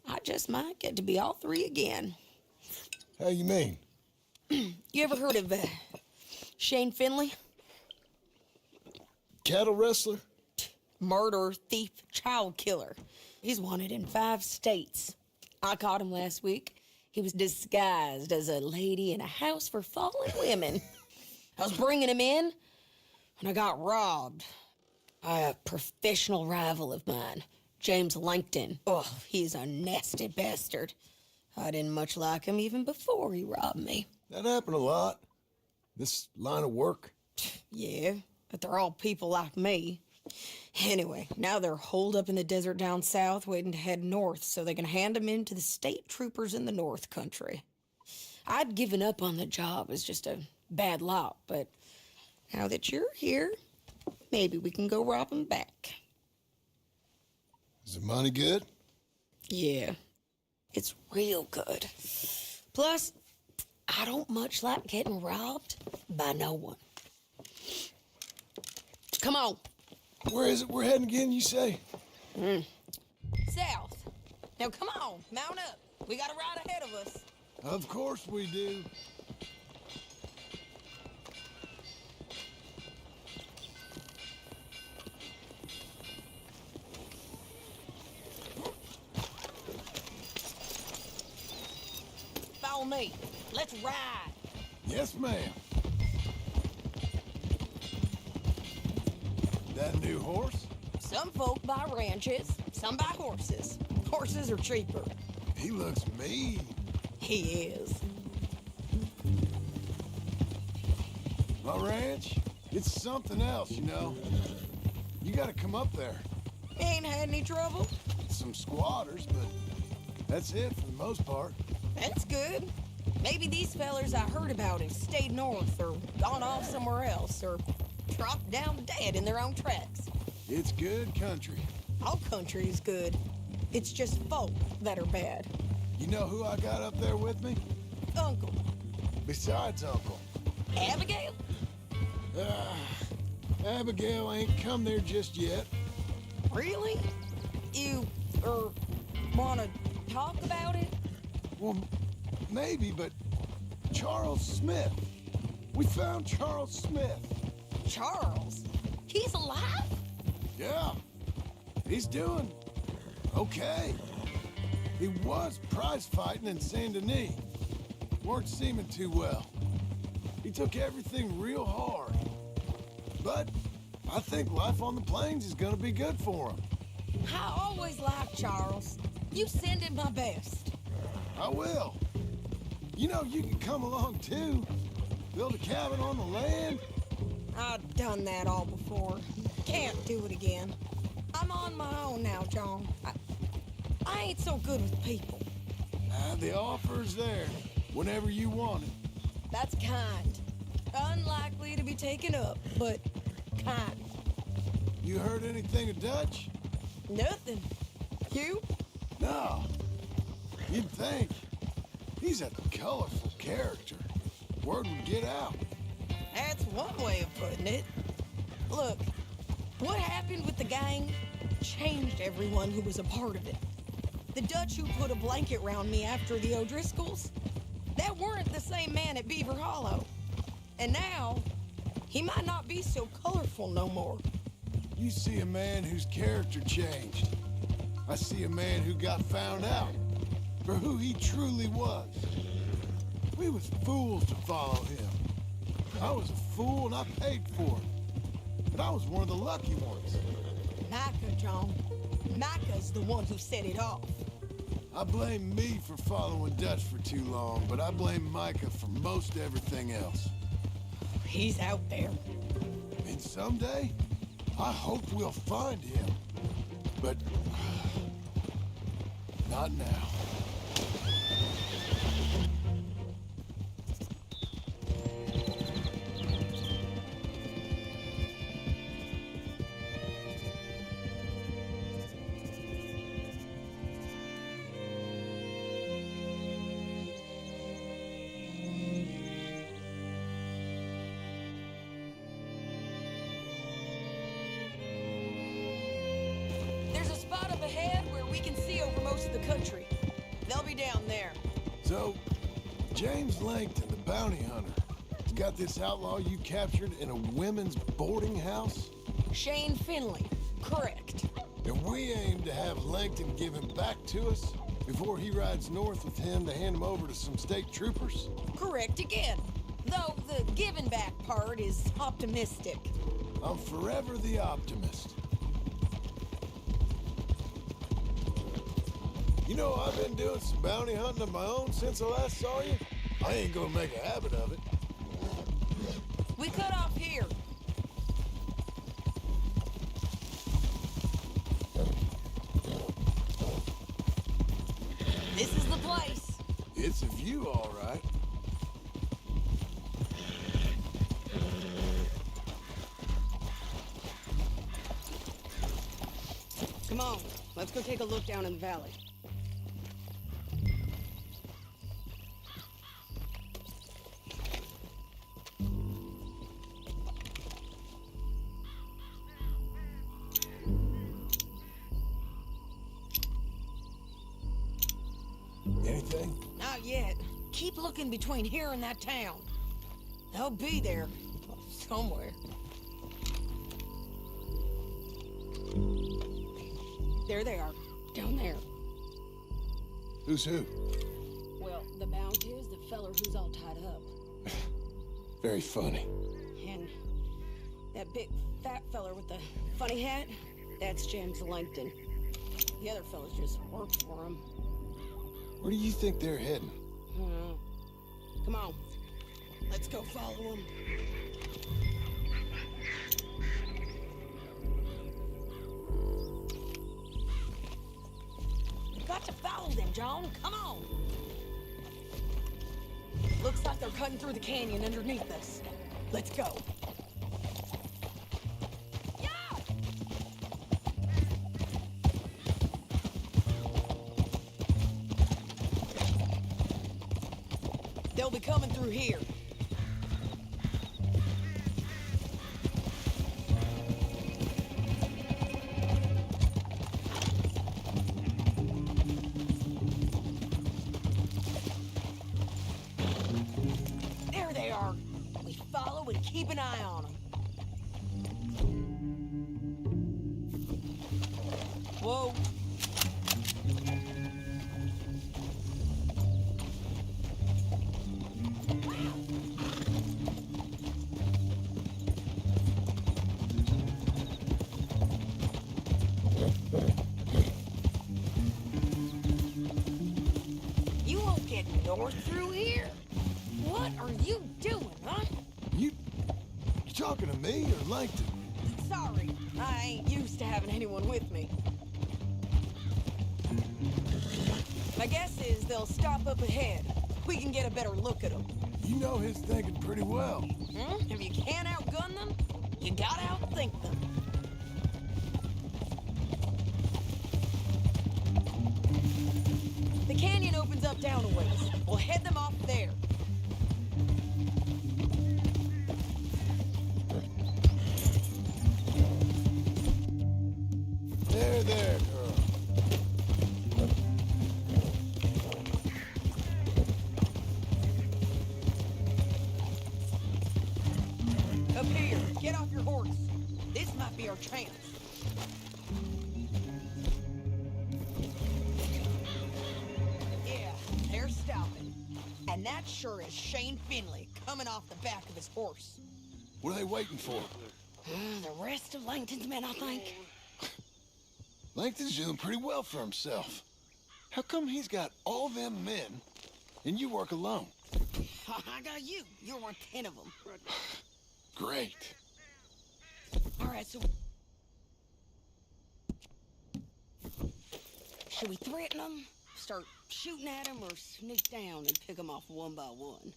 I just might get to be all three again. How you mean? You ever heard of Shane Finley? Cattle wrestler? Murderer, thief, child killer. He's wanted in 5 states. I caught him last week. He was disguised as a lady in a house for fallen women. I was bringing him in, and I got robbed by a professional rival of mine, James Langton. Oh, he's a nasty bastard. I didn't much like him even before he robbed me. That happened a lot. This line of work. Yeah, but they're all people like me. Anyway, now they're holed up in the desert down south waiting to head north so they can hand them in to the state troopers in the north country. I'd given up on the job as just a bad lot, but now that you're here, maybe we can go rob them back. Is the money good? Yeah, it's real good. Plus, I don't much like getting robbed by no one. Come on. Where is it we're heading again, you say? South. Now come on, mount up. We got a ride ahead of us. Of course we do. Follow me. Let's ride. Yes, ma'am. That new horse? Some folk buy ranches, some buy horses. Horses are cheaper. He looks mean. He is. My ranch? It's something else, you know. You gotta come up there. Ain't had any trouble? Some squatters, but that's it for the most part. That's good. Maybe these fellers I heard about have stayed north or gone off somewhere else or dropped down dead in their own tracks. It's good country. All country is good. It's just folk that are bad. You know who I got up there with me? Uncle. Besides Uncle. Abigail? Abigail ain't come there just yet. Really? You, wanna talk about it? Well, maybe, but Charles Smith. We found Charles Smith. Charles? He's alive? Yeah. He's doing okay. He was prize fighting in Saint Denis. Weren't seeming too well. He took everything real hard. But I think life on the plains is gonna be good for him. I always liked Charles. You send him my best. I will. You know, you can come along too. Build a cabin on the land. I've done that all before. Can't do it again. I'm on my own now, John. I ain't so good with people. The offer's there whenever you want it. That's kind. Unlikely to be taken up, but kind. You heard anything of Dutch? Nothing. You? No. You'd think. He's a colorful character. Word would get out. That's one way of putting it. Look, what happened with the gang changed everyone who was a part of it. The Dutch who put a blanket round me after the O'Driscolls, that weren't the same man at Beaver Hollow. And now, he might not be so colorful no more. You see a man whose character changed. I see a man who got found out for who he truly was. We was fools to follow him. I was a fool and I paid for it. But I was one of the lucky ones. Micah, John. Micah's the one who set it off. I blame me for following Dutch for too long, but I blame Micah for most everything else. He's out there. And someday, I hope we'll find him. But not now. There's a spot up ahead where we can see over most of the country. They'll be down there. So, James Langton, the bounty hunter, has got this outlaw you captured in a women's boarding house? Shane Finley. Correct. And we aim to have Langton give him back to us before he rides north with him to hand him over to some state troopers? Correct again. Though the giving back part is optimistic. I'm forever the optimist. You know, I've been doing some bounty hunting of my own since I last saw you. I ain't gonna make a habit of it. We cut off here. This is the place. It's a view, all right. Come on, let's go take a look down in the valley. Anything? Not yet. Keep looking between here and that town. They'll be there somewhere. There they are, down there. Who's who? Well, the bounty is the feller who's all tied up. Very funny. And that big fat feller with the funny hat, that's James Langton. The other fellas just work for him. Where do you think they're heading? Come on, let's go follow them. You got to follow them, John. Come on. Looks like they're cutting through the canyon underneath us. Let's go. They'll be coming through here. There they are. We follow and keep an eye on them. Whoa. You won't get north through here. What are you doing, huh? You talking to me or Langton? Sorry, I ain't used to having anyone with me. My guess is they'll stop up ahead. We can get a better look at them. You know his thinking pretty well. If you can't outgun them, you gotta outthink them. The canyon opens up down a ways. We'll head them off there. There, girl. Up here, get off your horse. This might be our chance. Yeah, they're stopping. And that sure is Shane Finley coming off the back of his horse. What are they waiting for? The rest of Langton's men, I think. Langton's doing pretty well for himself. How come he's got all them men and you work alone? I got you. You're worth 10 of them. Great. All right, so... Should we threaten them, start shooting at them, or sneak down and pick them off one by one?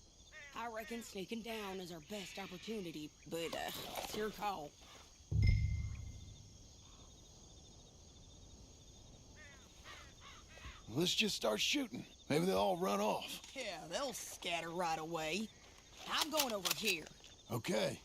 I reckon sneaking down is our best opportunity, but it's your call. Let's just start shooting. Maybe they'll all run off. Yeah, they'll scatter right away. I'm going over here. Okay.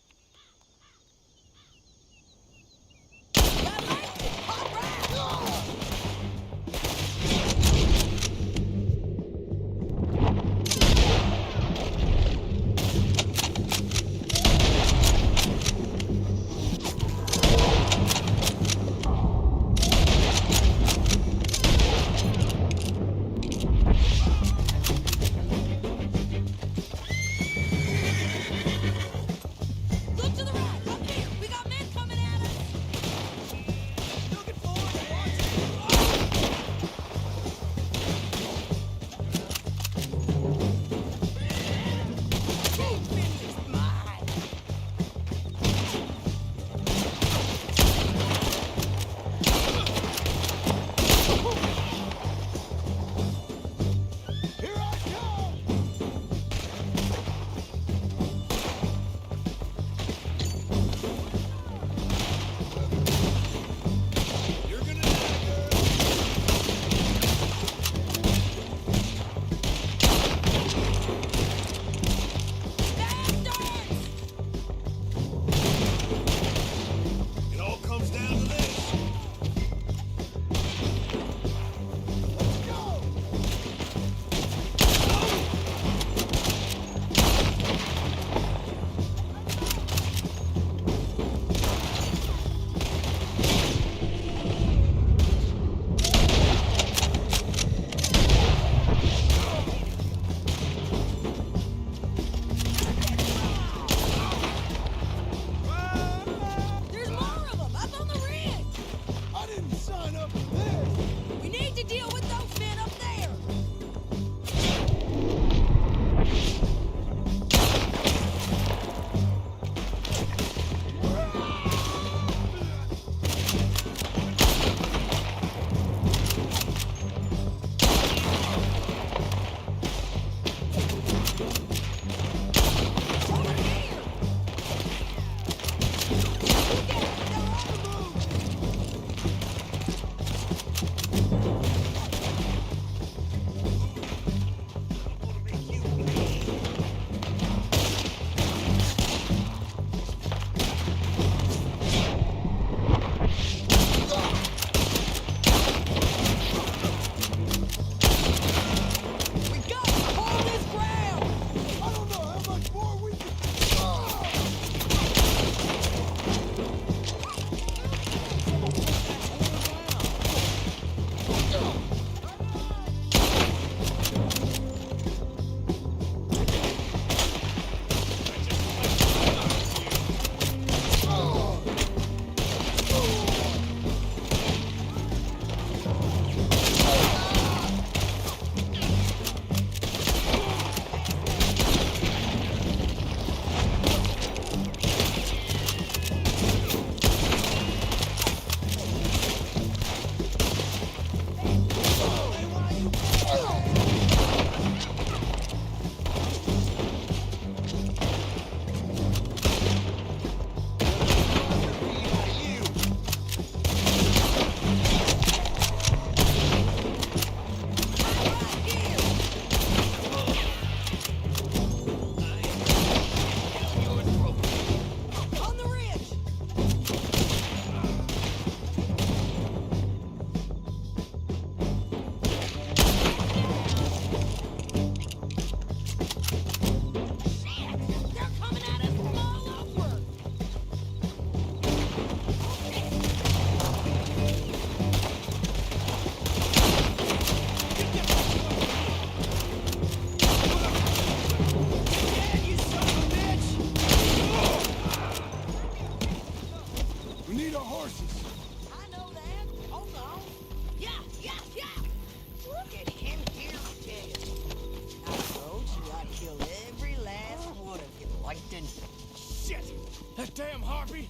That damn harpy!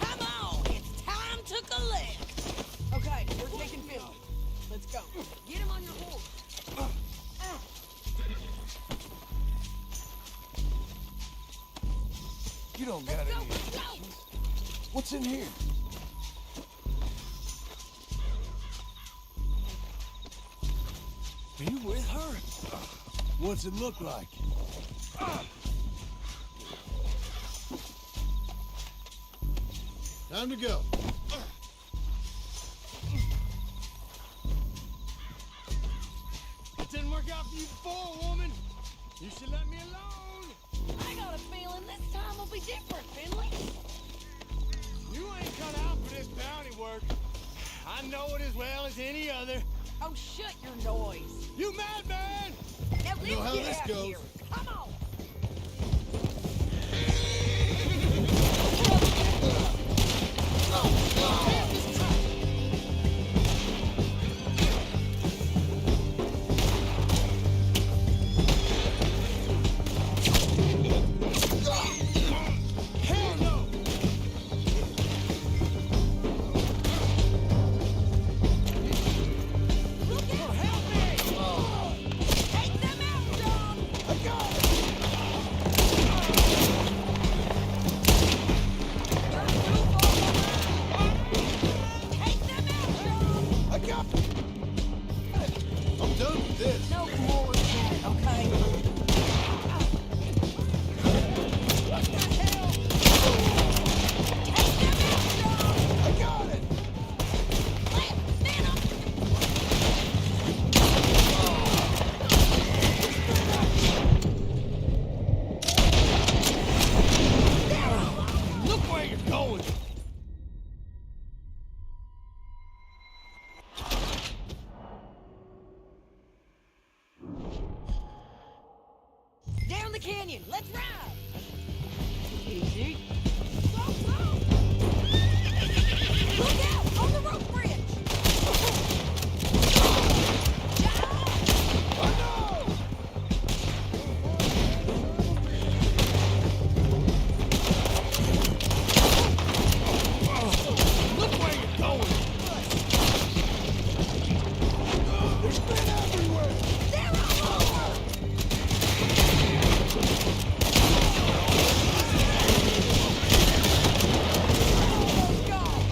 Come on, it's time to collect. Okay, we're taking film. Let's go. Get him on your horse. You don't got any. What's in here? Are you with her? What's it look like? Time to go. It didn't work out for you before, woman. You should let me alone. I got a feeling this time will be different, Finley. You ain't cut out for this bounty work. I know it as well as any other. Oh, shut your noise. You madman! Now let's know how get this out goes. here. Come on. Hell no! Look out! Help me! Take them out, John! I got it! You're too far behind. Take them out, John! I got it! I'm done with this. No more of that, okay? What the hell? Take them out, John! I got it! Man up! Look where you're going! Down the canyon! Let's ride! Easy. Slow, slow! Look out! On the rope bridge! Oh no! Look where you're going! There's men everywhere! They're all over! Almost gone!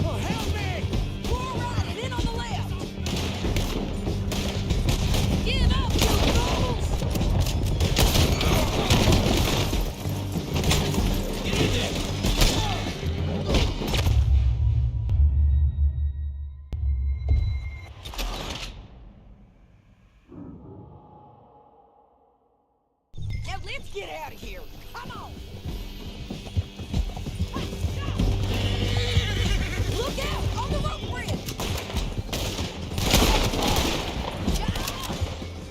Oh, help me! More right and in on the left! Give up, you fools! Now let's get out of here! Come on! Look out! On the rope bridge!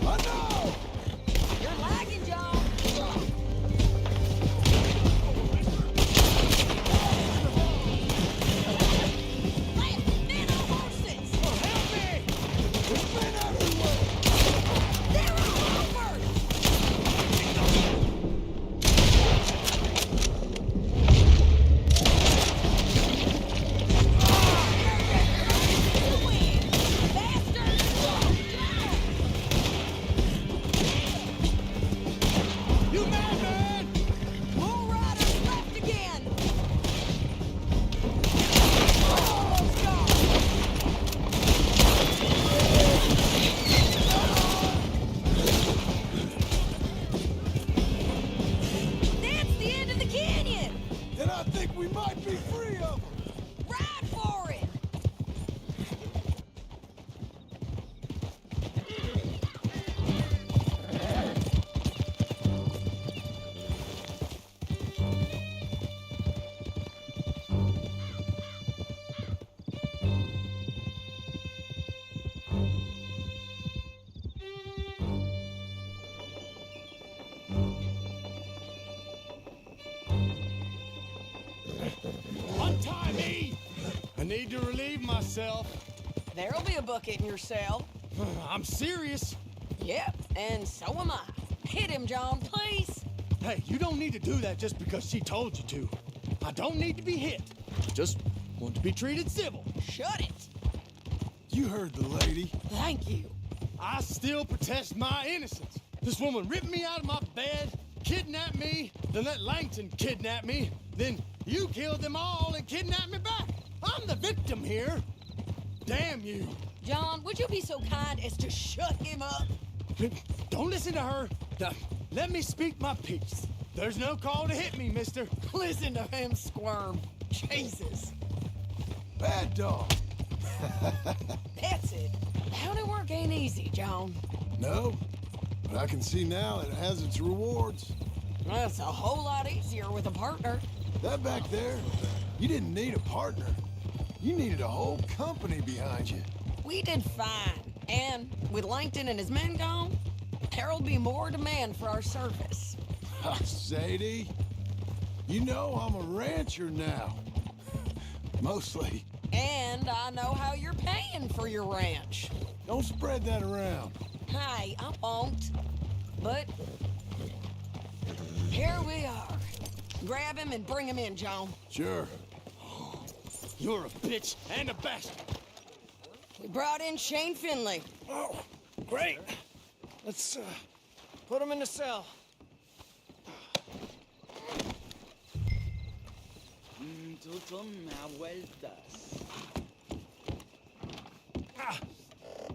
Oh no! You're lagging, John! Men on horses! Oh, help me! There's men everywhere! They're all over! You madman! More riders left again! Almost gone! That's the end of the canyon! Then I think we might be free of them. Ride for it! Untie me! I need to relieve myself. There'll be a bucket in your cell. I'm serious. Yep, and so am I. Hit him, John, please. Hey, you don't need to do that just because she told you to. I don't need to be hit. Just want to be treated civil. Shut it. You heard the lady. Thank you. I still protest my innocence. This woman ripped me out of my bed, kidnapped me, then let Langton kidnap me, then you killed them all and kidnapped me back. I'm the victim here. Damn you. John, would you be so kind as to shut him up? Don't listen to her. Let me speak my piece. There's no call to hit me, mister. Listen to him squirm. Jesus. Bad dog. That's it. County work ain't easy, John. No, but I can see now it has its rewards. Well, it's a whole lot easier with a partner. That back there, you didn't need a partner. You needed a whole company behind you. We did fine. And with Langton and his men gone, there'll be more demand for our service. Sadie, you know I'm a rancher now. Mostly. And I know how you're paying for your ranch. Don't spread that around. Hey, I won't. But here we are. Grab him and bring him in, John. Sure. You're a bitch and a bastard. We brought in Shane Finley. Oh, great. Let's put him in the cell.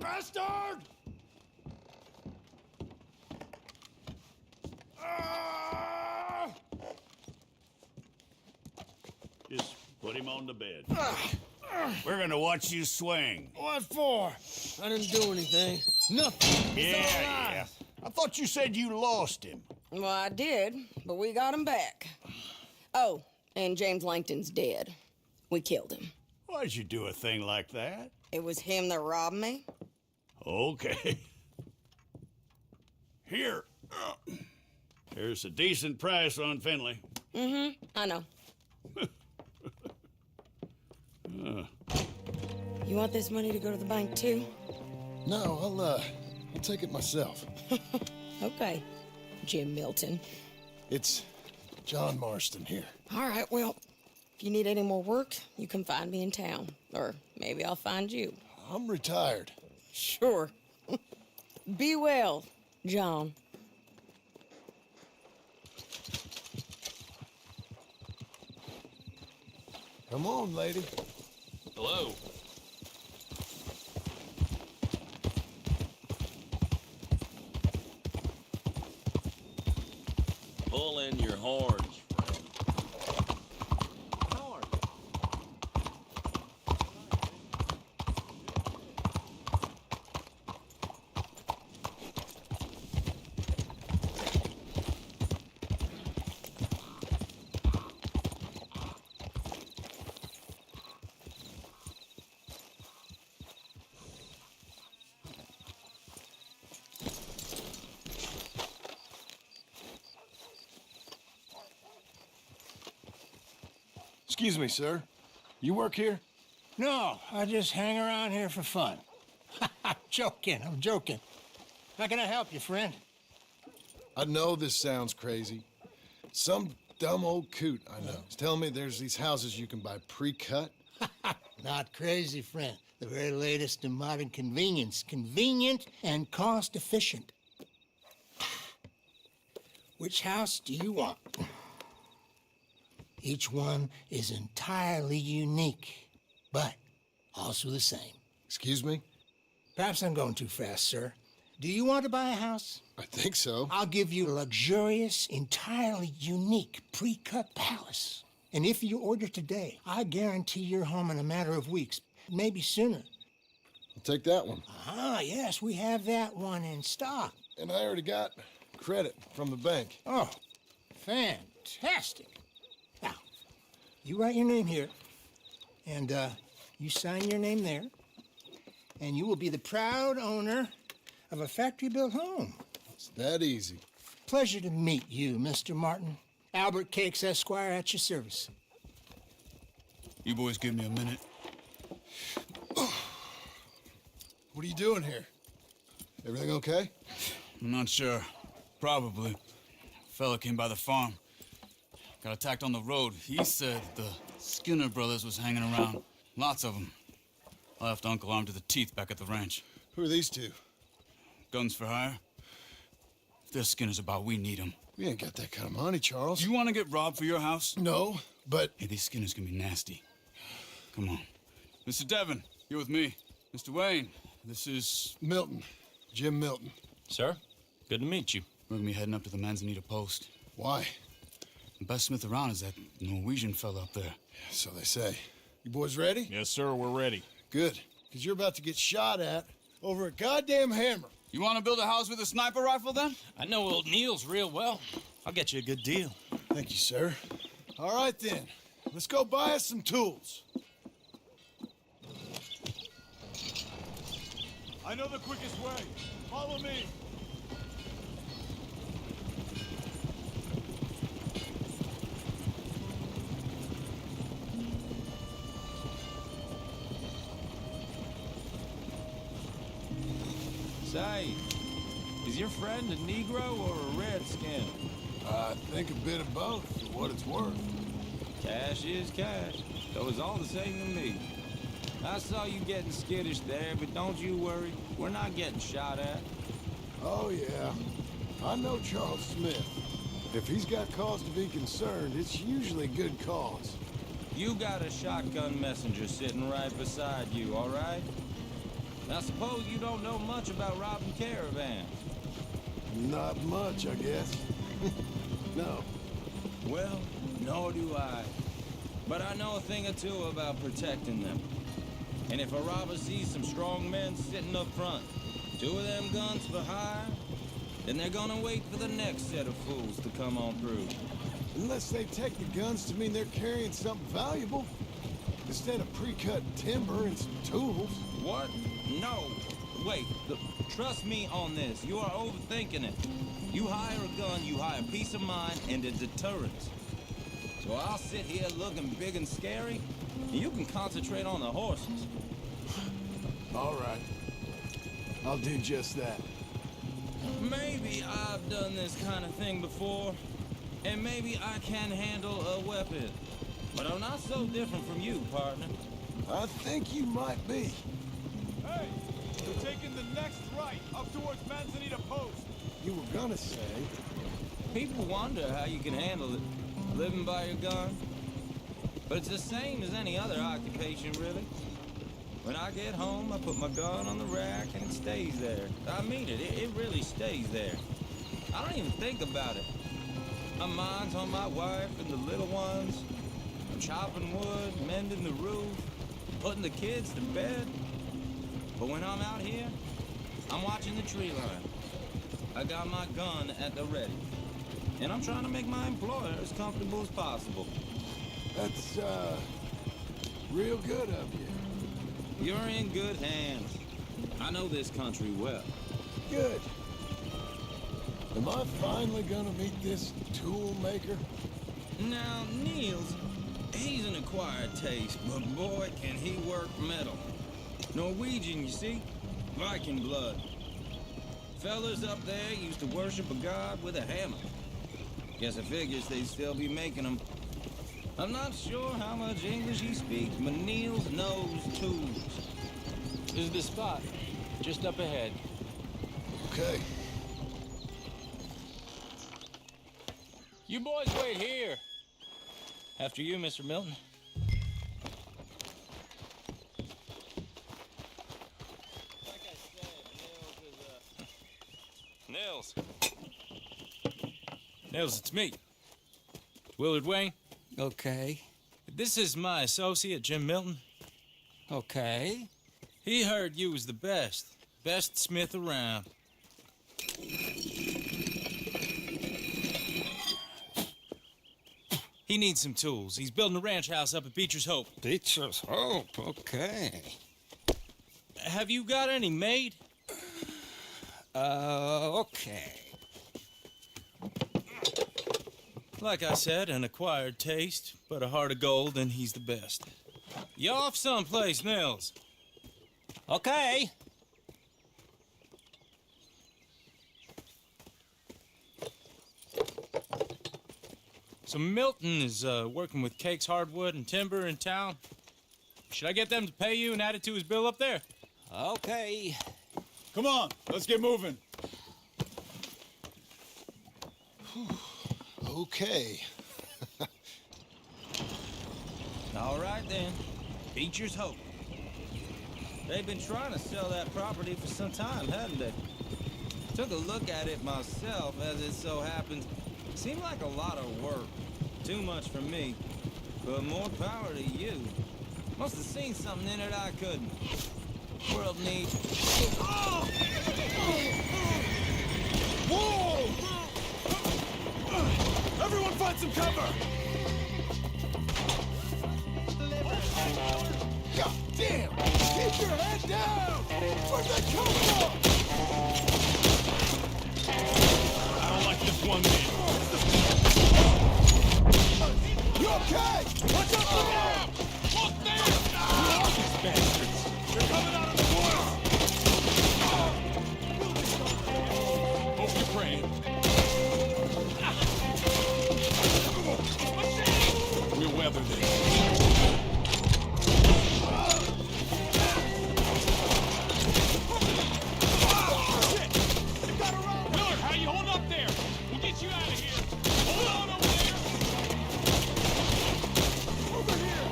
Bastard! Just put him on the bed. We're gonna watch you swing. What for? I didn't do anything. Nothing. Yeah. I thought you said you lost him. Well, I did, but we got him back. Oh, and James Langton's dead. We killed him. Why'd you do a thing like that? It was him that robbed me. Okay. Here. Here's a decent price on Finley. I know. You want this money to go to the bank, too? No, I'll take it myself. Okay, Jim Milton. It's John Marston here. All right, well, if you need any more work, you can find me in town. Or maybe I'll find you. I'm retired. Sure. Be well, John. Come on, lady. Hello. Pull in your horns, friend. How are you? Excuse me, sir. You work here? No, I just hang around here for fun. I'm joking. How can I help you, friend? I know this sounds crazy. Some dumb old coot I know is telling me there's these houses you can buy pre-cut. Not crazy, friend. The very latest in modern convenience. Convenient and cost-efficient. Which house do you want? Each one is entirely unique, but also the same. Excuse me? Perhaps I'm going too fast, sir. Do you want to buy a house? I think so. I'll give you a luxurious, entirely unique pre-cut palace. And if you order today, I guarantee you're home in a matter of weeks, maybe sooner. I'll take that one. Ah, yes, we have that one in stock. And I already got credit from the bank. Oh, fantastic. Now, you write your name here, and you sign your name there, and you will be the proud owner of a factory-built home. It's that easy. Pleasure to meet you, Mr. Martin. Albert Cakes, Esquire, at your service. You boys give me a minute. What are you doing here? Everything okay? I'm not sure. Probably. Fella came by the farm. Got attacked on the road. He said the Skinner brothers was hanging around. Lots of them. I left Uncle armed to the teeth back at the ranch. Who are these two? Guns for hire. If they're Skinner's about, we need them. We ain't got that kind of money, Charles. You want to get robbed for your house? No, but... Hey, these Skinners can be nasty. Come on. Mr. Devon, you're with me. Mr. Wayne, this is... Milton. Jim Milton. Sir, good to meet you. We're gonna be heading up to the Manzanita post. Why? The best smith around is that Norwegian fella up there. So they say. You boys ready? Yes, sir, we're ready. Good, because you're about to get shot at over a goddamn hammer. You want to build a house with a sniper rifle, then? I know old Neil's real well. I'll get you a good deal. Thank you, sir. All right, then. Let's go buy us some tools. I know the quickest way. Follow me. Say, is your friend a Negro or a Redskin? I think a bit of both, for what it's worth. Cash is cash, so it's all the same to me. I saw you getting skittish there, but don't you worry. We're not getting shot at. Oh, yeah. I know Charles Smith. If he's got cause to be concerned, it's usually good cause. You got a shotgun messenger sitting right beside you, all right? Now, suppose you don't know much about robbing caravans. Not much, I guess. No. Well, nor do I. But I know a thing or two about protecting them. And if a robber sees some strong men sitting up front, 2 of them guns for hire, then they're gonna wait for the next set of fools to come on through. Unless they take the guns to mean they're carrying something valuable. Instead of pre-cut timber and some tools. What? No. Wait, look, trust me on this. You are overthinking it. You hire a gun, you hire peace of mind and a deterrence. So I'll sit here looking big and scary, and you can concentrate on the horses. All right. I'll do just that. Maybe I've done this kind of thing before, and maybe I can handle a weapon. But I'm not so different from you, partner. I think you might be. Hey, we're taking the next right up towards Manzanita Post. You were gonna say. People wonder how you can handle it, living by your gun. But it's the same as any other occupation, really. When I get home, I put my gun on the rack and it stays there. I mean it, it really stays there. I don't even think about it. My mind's on my wife and the little ones. I'm chopping wood, mending the roof, putting the kids to bed. But when I'm out here, I'm watching the tree line. I got my gun at the ready. And I'm trying to make my employer as comfortable as possible. That's, real good of you. You're in good hands. I know this country well. Good. Am I finally gonna meet this tool maker? Now, Niels, he's an acquired taste, but boy, can he work metal. Norwegian, you see? Viking blood. Fellas up there used to worship a god with a hammer. Guess I figures they'd still be making them. I'm not sure how much English he speaks, but Niels knows tools. This is the spot, just up ahead. Okay. You boys wait here. After you, Mr. Milton. Like I said, Nils. Nils, it's me. Willard Wayne. Okay. This is my associate, Jim Milton. Okay. He heard you was the best smith around. He needs some tools. He's building a ranch house up at Beecher's Hope. Beecher's Hope, okay. Have you got any made? Okay. Like I said, an acquired taste, but a heart of gold, and he's the best. You off someplace, Nils? Okay. So Milton is working with Cake's Hardwood and Timber in town. Should I get them to pay you and add it to his bill up there? Okay. Come on, let's get moving. Okay. All right then. Beecher's hope. They've been trying to sell that property for some time, haven't they? Took a look at it myself, as it so happens. Seemed like a lot of work. Too much for me. But more power to you. Must have seen something in it I couldn't. World needs... Oh! Whoa! Everyone find some cover! God damn! Keep your head down! Where'd that come from? I don't like this one man. You okay? Watch out for them! Look there! These bastards! They're coming out of the woods! Hope you're praying. We'll weather this. Miller, how you hold up there? We'll get you out of here. Hold on over there. Over here.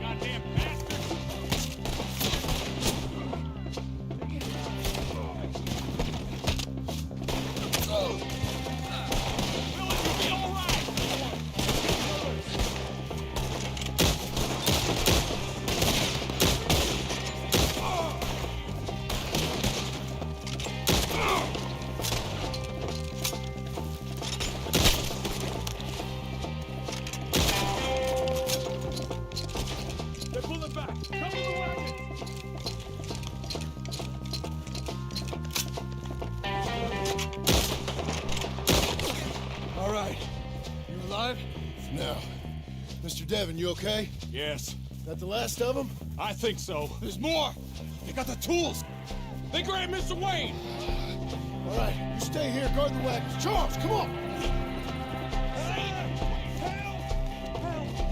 Goddamn bastards. Miller, you'll be all right. They're pulling back. Cover the wagons. All right. You alive? No. Mr. Devon, you okay? Yes, That the last of them? I think so. There's more. They got the tools. They grabbed Mr. Wayne. All right, you stay here, guard the wagons. Charles, come on!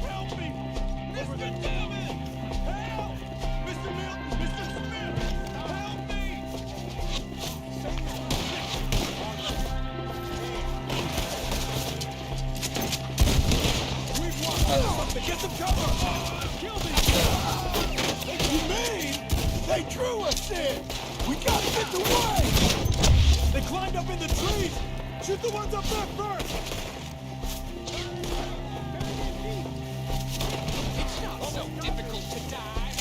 Help me! Mr. Devon! Help! Mr. Milton! Mr. Smith! Help me! We've lost something! Get some cover! Kill these guys! You mean they drew us in? We gotta get away! They climbed up in the trees! Shoot the ones up there first! It's not so difficult to die.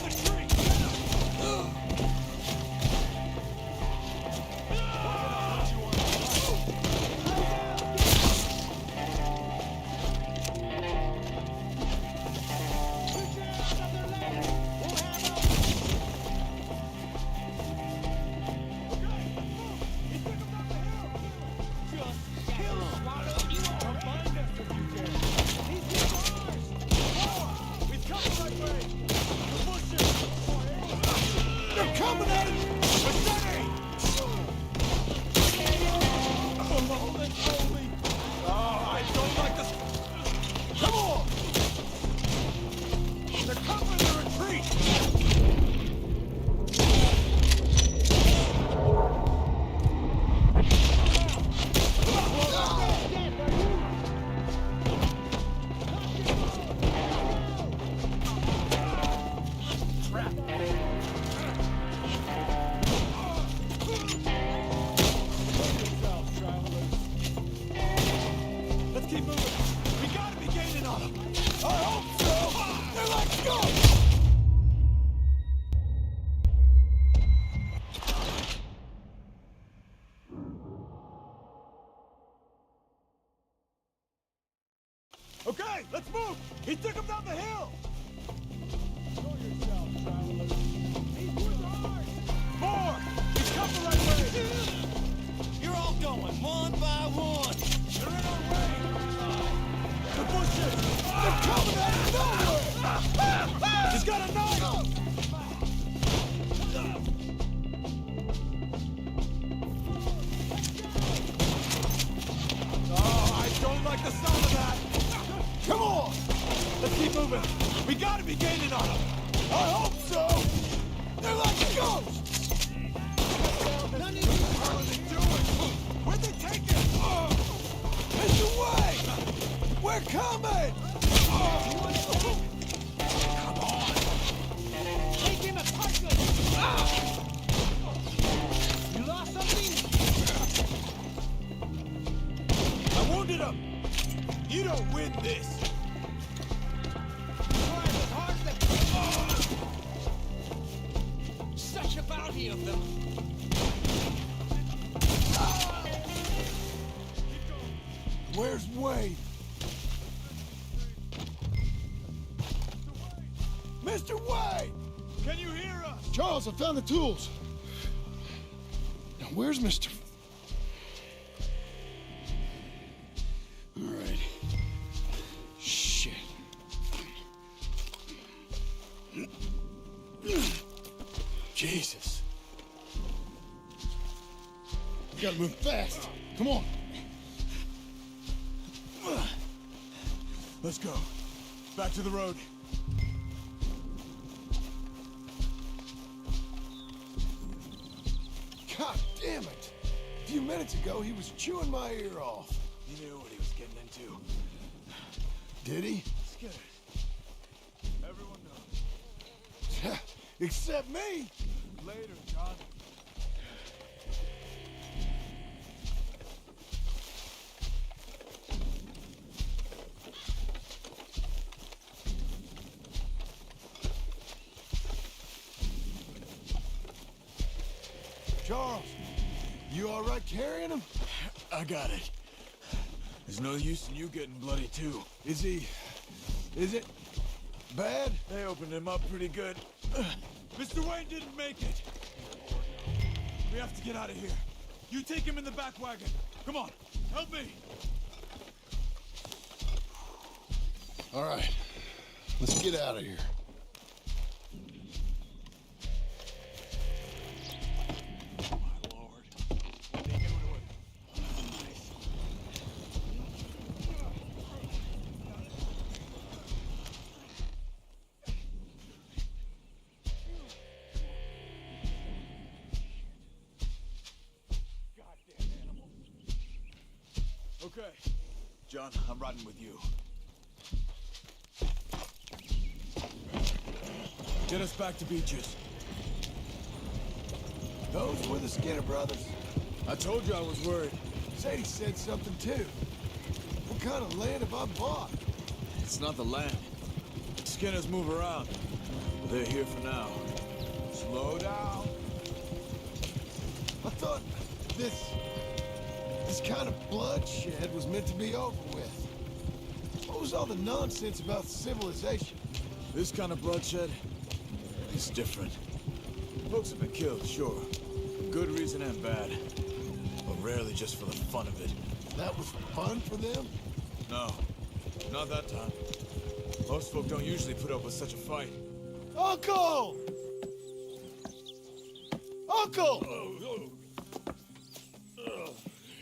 The tree! They're coming at it! I don't like this. Come on! They're covering the retreat! Let's keep moving. We gotta be gaining on them. I hope so. They're like, go! Okay, let's move. He took him down the hill. Show yourself, travelers. These woods are ours. More. He's come the right way. You're all going one by one. They're in our way. The bushes. They're coming out of nowhere. He's got a knife. moving. We gotta be gaining on them. I hope so. They're like ghosts. None of you are they doing? Where'd they take it? Mr. Wayne! We're coming! Come on! Take him a partner! You lost something? I wounded him! You don't win this! Such a bounty of them. Where's Wade? Mr. Wade! Can you hear us? Charles, I found the tools. Now, where's Mr. All right. Shit. Jesus. We gotta move fast. Come on. Let's go. Back to the road. God damn it! A few minutes ago, he was chewing my ear off. He knew what he was getting into. Did he? Scared. Everyone knows. Except me! Later, John. Charles, you all right carrying him? I got it. There's no use in you getting bloody too. Is it bad? They opened him up pretty good. Mr. Wayne didn't make it. We have to get out of here. You take him in the back wagon. Come on, help me. All right, let's get out of here. Okay, John, I'm riding with you. Get us back to Beaches. Those were the Skinner brothers. I told you I was worried. Sadie said something too. What kind of land have I bought? It's not the land. Skinners move around, but they're here for now. Slow down. I thought this kind of bloodshed was meant to be over with. What was all the nonsense about civilization? This kind of bloodshed is different. Folks have been killed, sure. For good reason and bad. But rarely just for the fun of it. That was fun for them? No, not that time. Most folk don't usually put up with such a fight. Uncle! Uncle!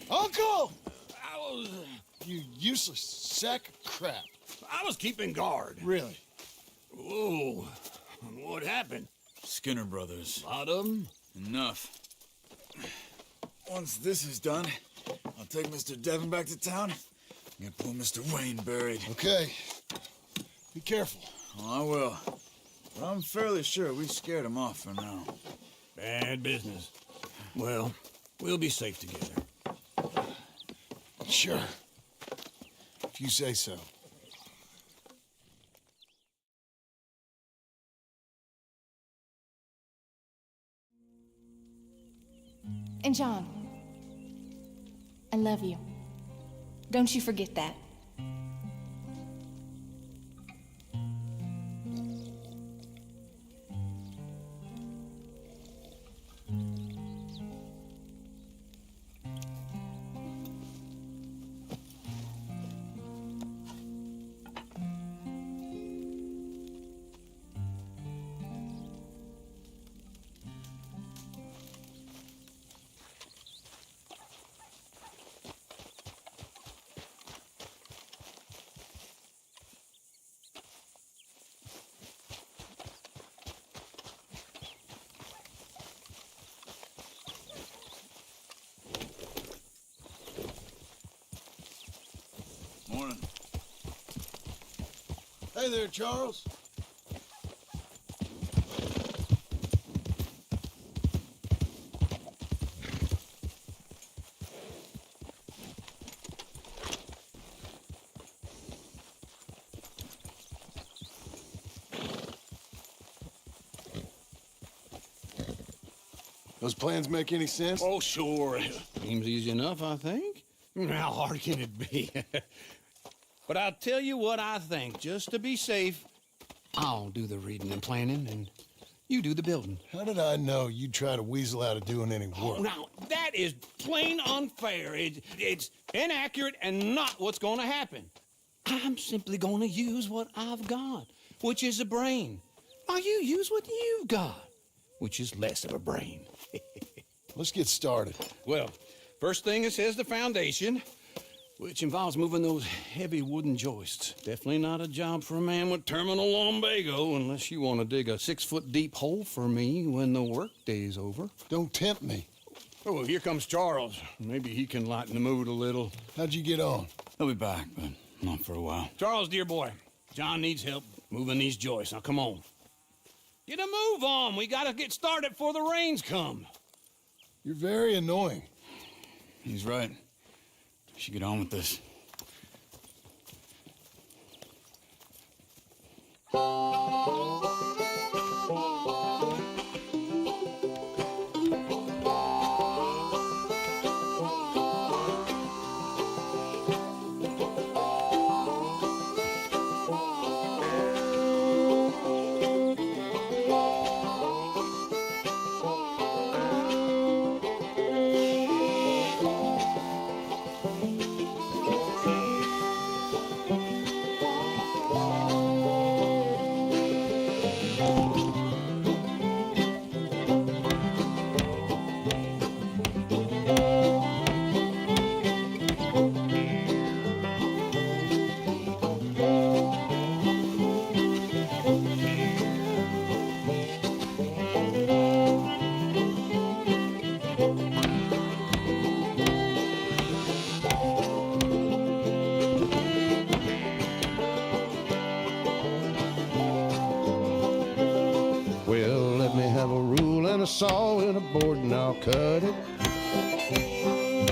Uncle! You useless sack of crap. I was keeping guard. Really? Whoa. What happened? Skinner brothers. A lot of them? Enough. Once this is done, I'll take Mr. Devon back to town and get poor Mr. Wayne buried. Okay. Be careful. Oh, I will. But I'm fairly sure we scared him off for now. Bad business. Well, we'll be safe together. Sure. If you say so. And John, I love you. Don't you forget that. Morning. Hey there, Charles. Those plans make any sense? Oh, sure. Seems easy enough, I think. How hard can it be? But I'll tell you what I think. Just to be safe, I'll do the reading and planning, and you do the building. How did I know you'd try to weasel out of doing any work? Oh, now, that is plain unfair. It's inaccurate and not what's going to happen. I'm simply going to use what I've got, which is a brain. While you use what you've got, which is less of a brain. Let's get started. Well, first thing it says the foundation, which involves moving those heavy wooden joists. Definitely not a job for a man with terminal lumbago unless you want to dig a 6-foot deep hole for me when the workday's over. Don't tempt me. Oh, here comes Charles. Maybe he can lighten the mood a little. How'd you get on? He'll be back, but not for a while. Charles, dear boy, John needs help moving these joists. Now, come on. Get a move on. We gotta get started before the rains come. You're very annoying. He's right. We should get on with this. Well, let me have a rule and a saw and a board and I'll cut it.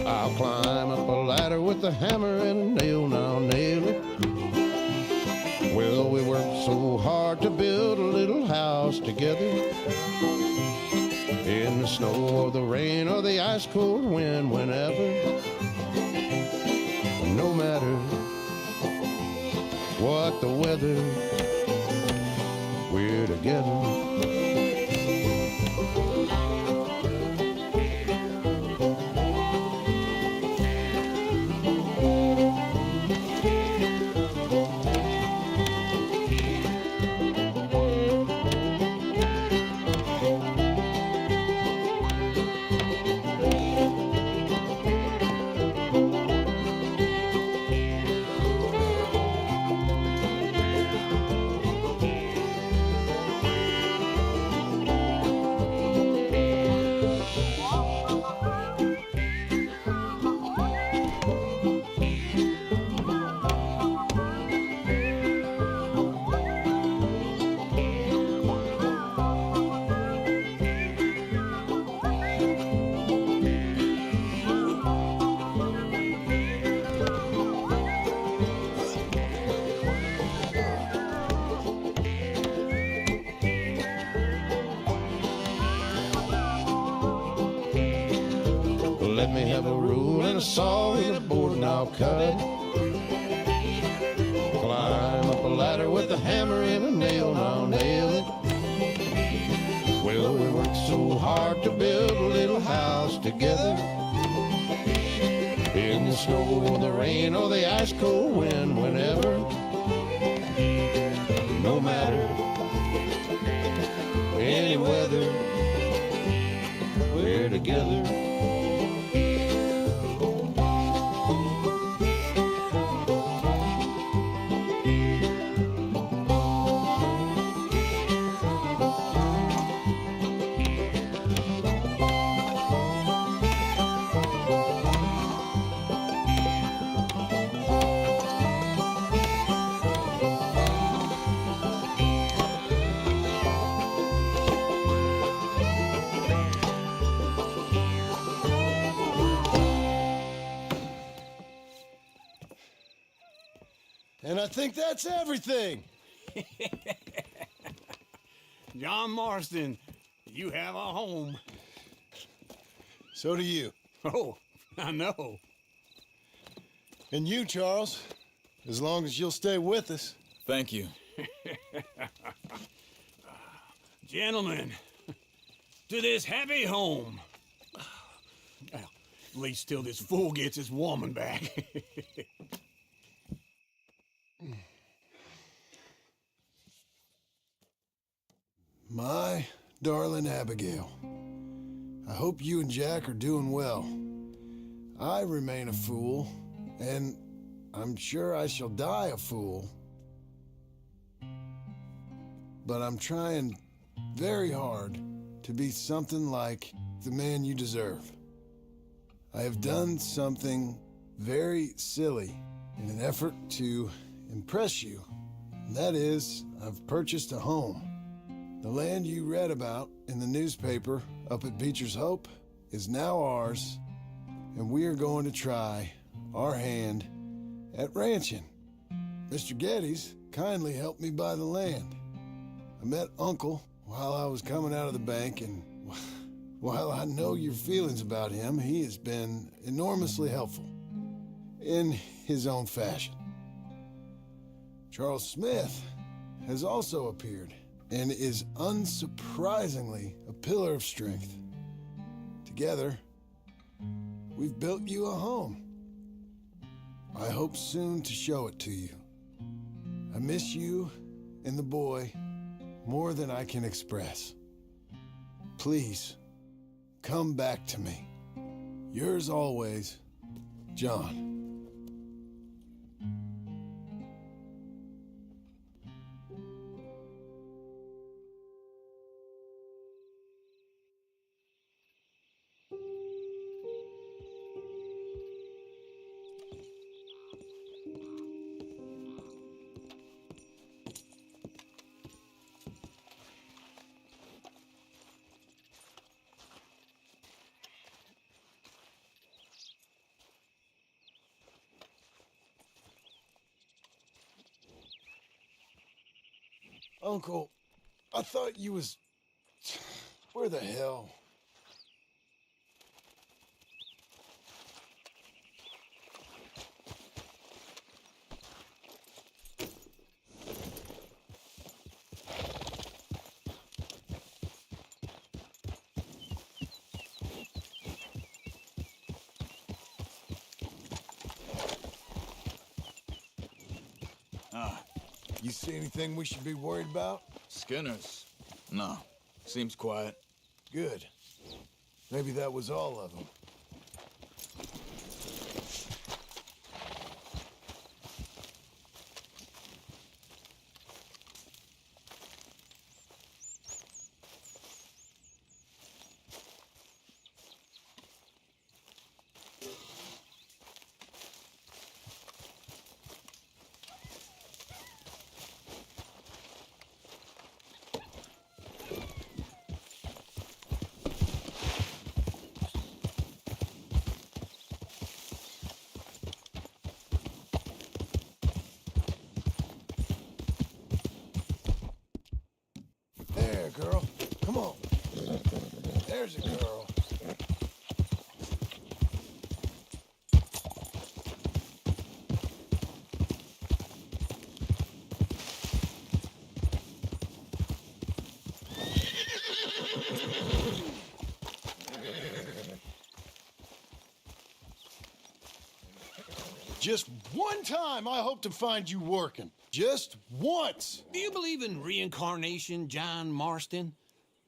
I'll climb up a ladder with a hammer and a nail and I'll nail it. Well, we worked so hard to build a little house together. In the snow or the rain or the ice cold wind, whenever. No matter what the weather, we're together. Let me have a rule and a saw and a board and I'll cut it. Climb up a ladder with a hammer and a nail and I'll nail it. Well, we worked so hard to build a little house together. In the snow or the rain or the ice cold wind, whenever. No matter any weather, we're together. And I think that's everything. John Marston, you have a home. So do you. Oh, I know. And you, Charles, as long as you'll stay with us. Thank you. Gentlemen, to this happy home. Well, at least till this fool gets his woman back. My darling Abigail, I hope you and Jack are doing well. I remain a fool, and I'm sure I shall die a fool. But I'm trying very hard to be something like the man you deserve. I have done something very silly in an effort to impress you. And that is, I've purchased a home. The land you read about in the newspaper up at Beecher's Hope is now ours, and we are going to try our hand at ranching. Mr. Geddes kindly helped me buy the land. I met Uncle while I was coming out of the bank, and while I know your feelings about him, he has been enormously helpful in his own fashion. Charles Smith has also appeared and is unsurprisingly a pillar of strength. Together, we've built you a home. I hope soon to show it to you. I miss you and the boy more than I can express. Please, come back to me. Yours always, John. Uncle, I thought you was... Where the hell? You see anything we should be worried about? Skinners? No. Seems quiet. Good. Maybe that was all of them. There, girl. Come on. There's a girl. Just one time I hope to find you working. Just once. Do you believe in reincarnation, John Marston?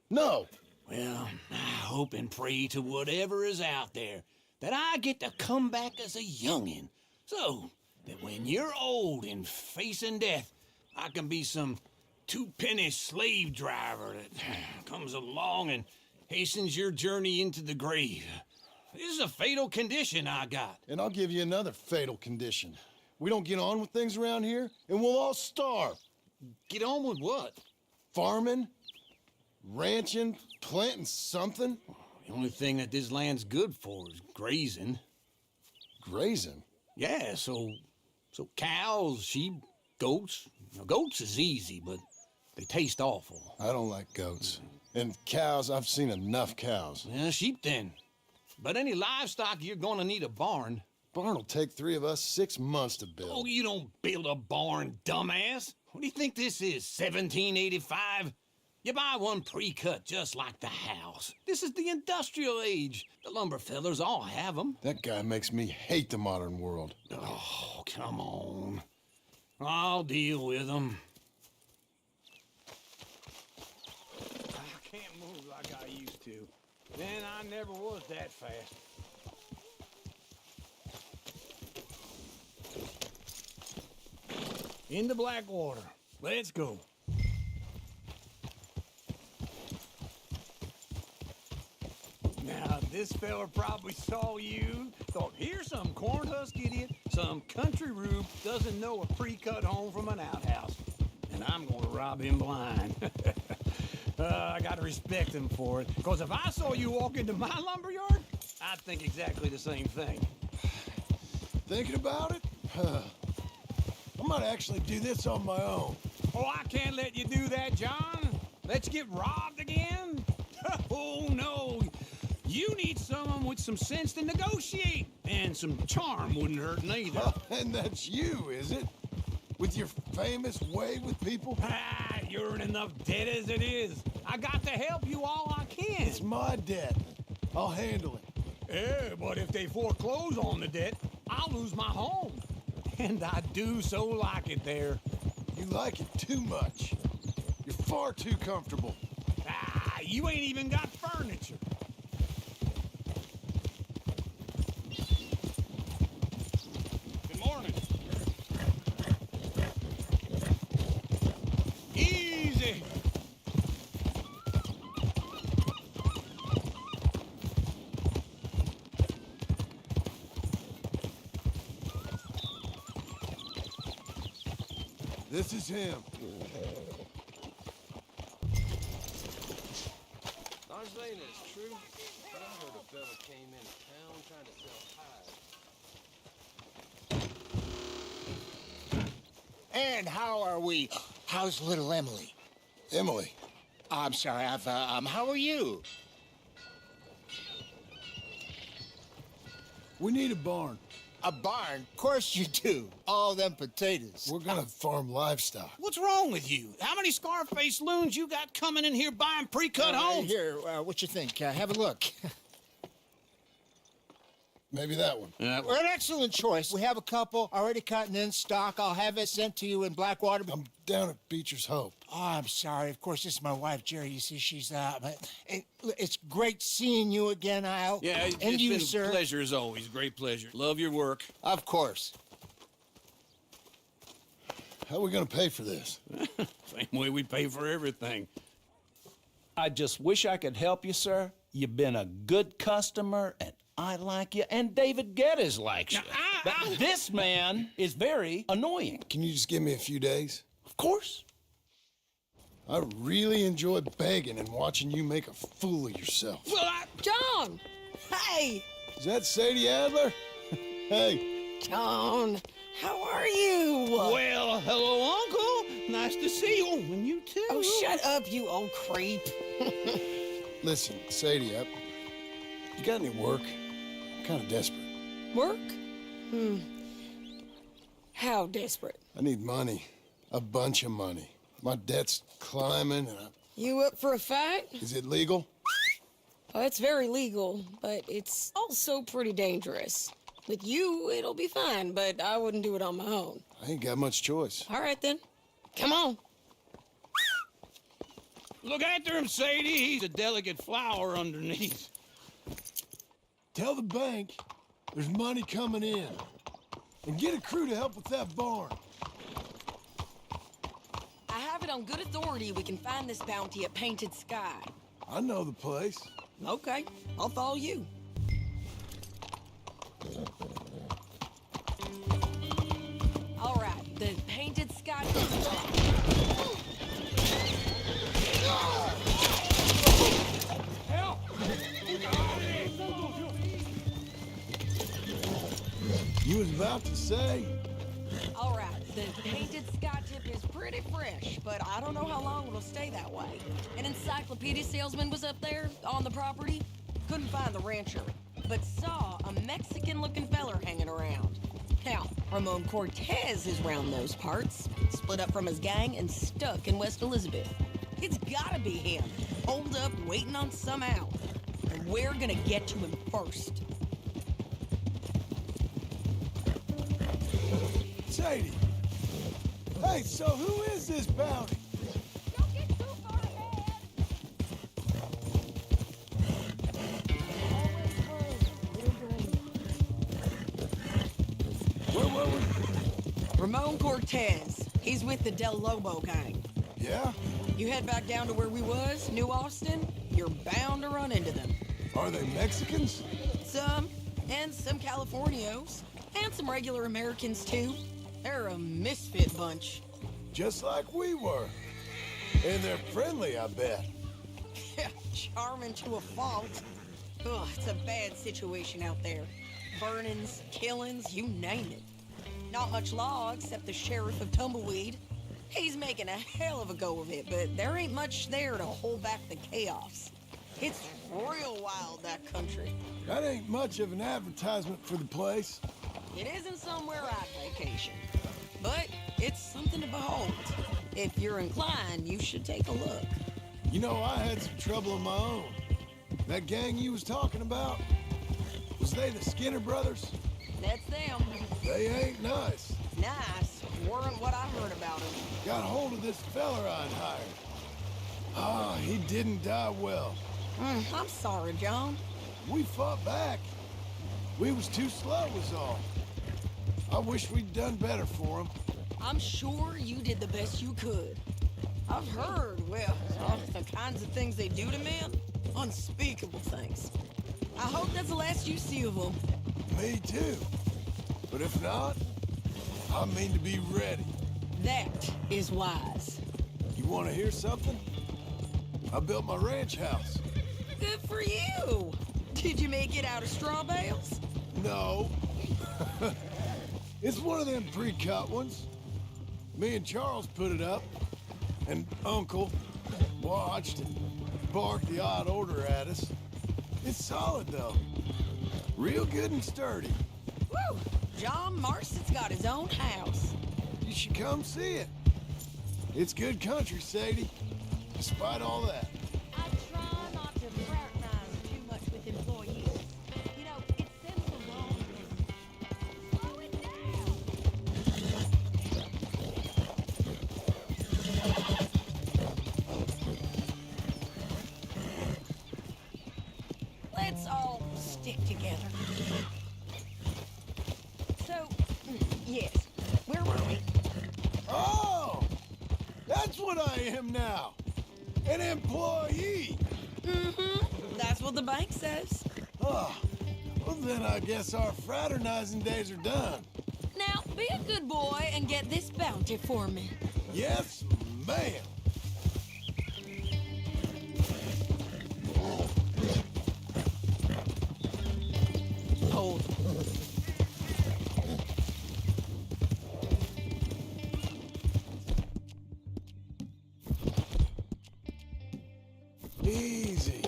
No. Well, I hope and pray to whatever is out there that I get to come back as a youngin', so that when you're old and facing death, I can be some two-penny slave driver that comes along and hastens your journey into the grave. This is a fatal condition I got. And I'll give you another fatal condition. We don't get on with things around here, and we'll all starve. Get on with what? Farming, ranching, planting something. The only thing that this land's good for is grazing. Grazing? Yeah, so So cows, sheep, goats. Now, goats is easy, but they taste awful. I don't like goats. And cows, I've seen enough cows. Yeah, sheep then. But any livestock, you're gonna need a barn. Barn will take 3 of us 6 months to build. Oh, you don't build a barn, dumbass. What do you think this is, 1785? You buy one pre-cut just like the house. This is the industrial age. The lumber fellers all have them. That guy makes me hate the modern world. Oh, come on. I'll deal with them. I can't move like I used to. Then I never was that fast. Into Blackwater. Let's go. Now, this fella probably saw you, thought, here's some corn husk idiot, some country rube doesn't know a pre-cut home from an outhouse. And I'm gonna rob him blind. I gotta respect him for it, because if I saw you walk into my lumberyard, I'd think exactly the same thing. Thinking about it? I might actually do this on my own. Oh, I can't let you do that, John. Let you get robbed again? Oh, no. You need someone with some sense to negotiate. And some charm wouldn't hurt neither. And that's you, is it? With your famous way with people? Ah, you're in enough debt as it is. I got to help you all I can. It's my debt. I'll handle it. Yeah, but if they foreclose on the debt, I'll lose my home. And I do so like it there. You like it too much. You're far too comfortable. Ah, you ain't even got furniture. Good morning. Easy. This is him. I'm saying it's true. I heard a fella came in town trying to sell hides. And how are we? How's little Emily? Emily. I'm sorry, how are you? We need a barn. A barn? Of course you do. All them potatoes. We're gonna farm livestock. What's wrong with you? How many Scarface loons you got coming in here buying pre-cut homes? Here, what you think? Have a look. Maybe that one. We're an excellent choice. We have a couple already cut and in stock. I'll have it sent to you in Blackwater. I'm down at Beecher's Hope. Oh, I'm sorry. Of course, this is my wife, Jerry. You see, she's it's great seeing you again, Al. Yeah, and it's you, been sir. a pleasure as always. Great pleasure. Love your work. Of course. How are we gonna pay for this? Same way we pay for everything. I just wish I could help you, sir. You've been a good customer, and I like you, and David Geddes likes you. But this man is very annoying. Can you just give me a few days? Of course. I really enjoy begging and watching you make a fool of yourself. Well, John! Hey! Is that Sadie Adler? Hey. John, how are you? Well, hello, Uncle. Nice to see you. And you too. Oh, shut up, you old creep. Listen, Sadie, you got any work? I'm kind of desperate. Work? How desperate? I need money. A bunch of money. My debt's climbing, and You up for a fight? Is it legal? Well, it's very legal, but it's also pretty dangerous. With you, it'll be fine, but I wouldn't do it on my own. I ain't got much choice. All right, then. Come on. Look after him, Sadie. He's a delicate flower underneath. Tell the bank there's money coming in. And get a crew to help with that barn. I have it on good authority we can find this bounty at Painted Sky. I know the place. Okay, I'll follow you. All right, the Painted Sky. Help! You was about to say, The painted sky tip is pretty fresh, but I don't know how long it'll stay that way. An encyclopedia salesman was up there on the property. Couldn't find the rancher, but saw a Mexican-looking feller hanging around. Now, Ramon Cortez is round those parts, split up from his gang and stuck in West Elizabeth. It's gotta be him, holed up waiting on some out. And we're gonna get to him first. Sadie! Hey, so who is this bounty? Don't get too far ahead. Where were we? Ramon Cortez. He's with the Del Lobo gang. Yeah? You head back down to where we was, New Austin, you're bound to run into them. Are they Mexicans? Some, and some Californios, and some regular Americans too. They're a misfit bunch. Just like we were. And they're friendly, I bet. Yeah, charming to a fault. Ugh, it's a bad situation out there. Burnings, killings, you name it. Not much law except the sheriff of Tumbleweed. He's making a hell of a go of it, but there ain't much there to hold back the chaos. It's real wild, that country. That ain't much of an advertisement for the place. It isn't somewhere I'd vacation, but it's something to behold. If you're inclined, you should take a look. You know, I had some trouble of my own. That gang you was talking about, was they the Skinner brothers? That's them. They ain't nice. Nice weren't what I heard about them. Got hold of this feller I'd hired. Ah, he didn't die well. I'm sorry, John. We fought back. We was too slow was all. I wish we'd done better for him. I'm sure you did the best you could. I've heard, well, the kinds of things they do to men. Unspeakable things. I hope that's the last you see of them. Me too. But if not, I mean to be ready. That is wise. You want to hear something? I built my ranch house. Good for you. Did you make it out of straw bales? No. It's one of them pre-cut ones. Me and Charles put it up, and Uncle watched and barked the odd order at us. It's solid, though. Real good and sturdy. Woo! John Marston's got his own house. You should come see it. It's good country, Sadie, despite all that. I try not to fraternize too much with employees. You know, it sends the wrong message. Slow it down! Let's all stick together. So, yes, where were we? Oh! That's what I am now. An employee. Mm-hmm. That's what the bank says. Oh, well then I guess our fraternizing days are done. Now, be a good boy and get this bounty for me. Yes, ma'am. Hold. Easy.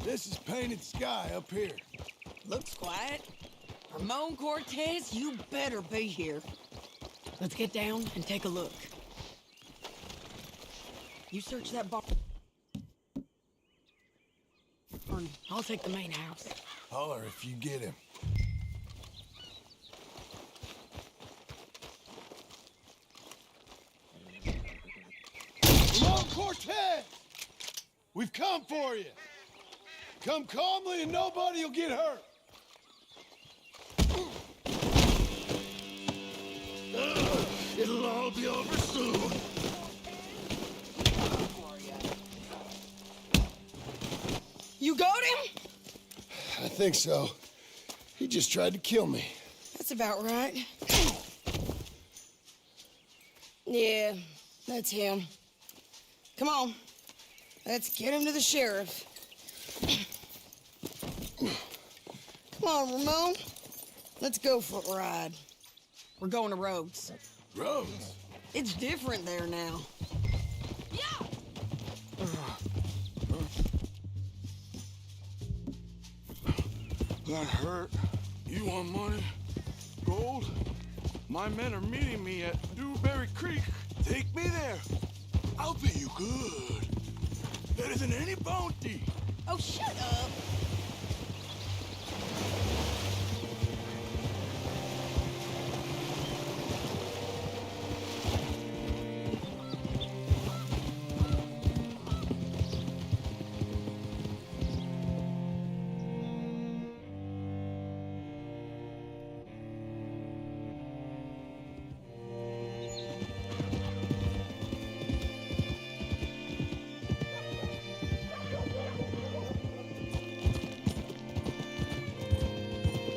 This is painted sky up here. Looks quiet. Ramon Cortez, you better be here. Let's get down and take a look. You search that bar. I'll take the main house. Holler if you get him. Ramon Cortez! We've come for you. Come calmly and nobody will get hurt. It'll all be over soon. You got him? I think so. He just tried to kill me. That's about right. Yeah, that's him. Come on. Let's get him to the sheriff. Come on, Ramon. Let's go for a ride. We're going to Rhodes. Rhodes? It's different there now. Yeah! That hurt. You want money? Gold? My men are meeting me at Dewberry Creek. Take me there. I'll pay you good. Better than any bounty. Oh, shut up.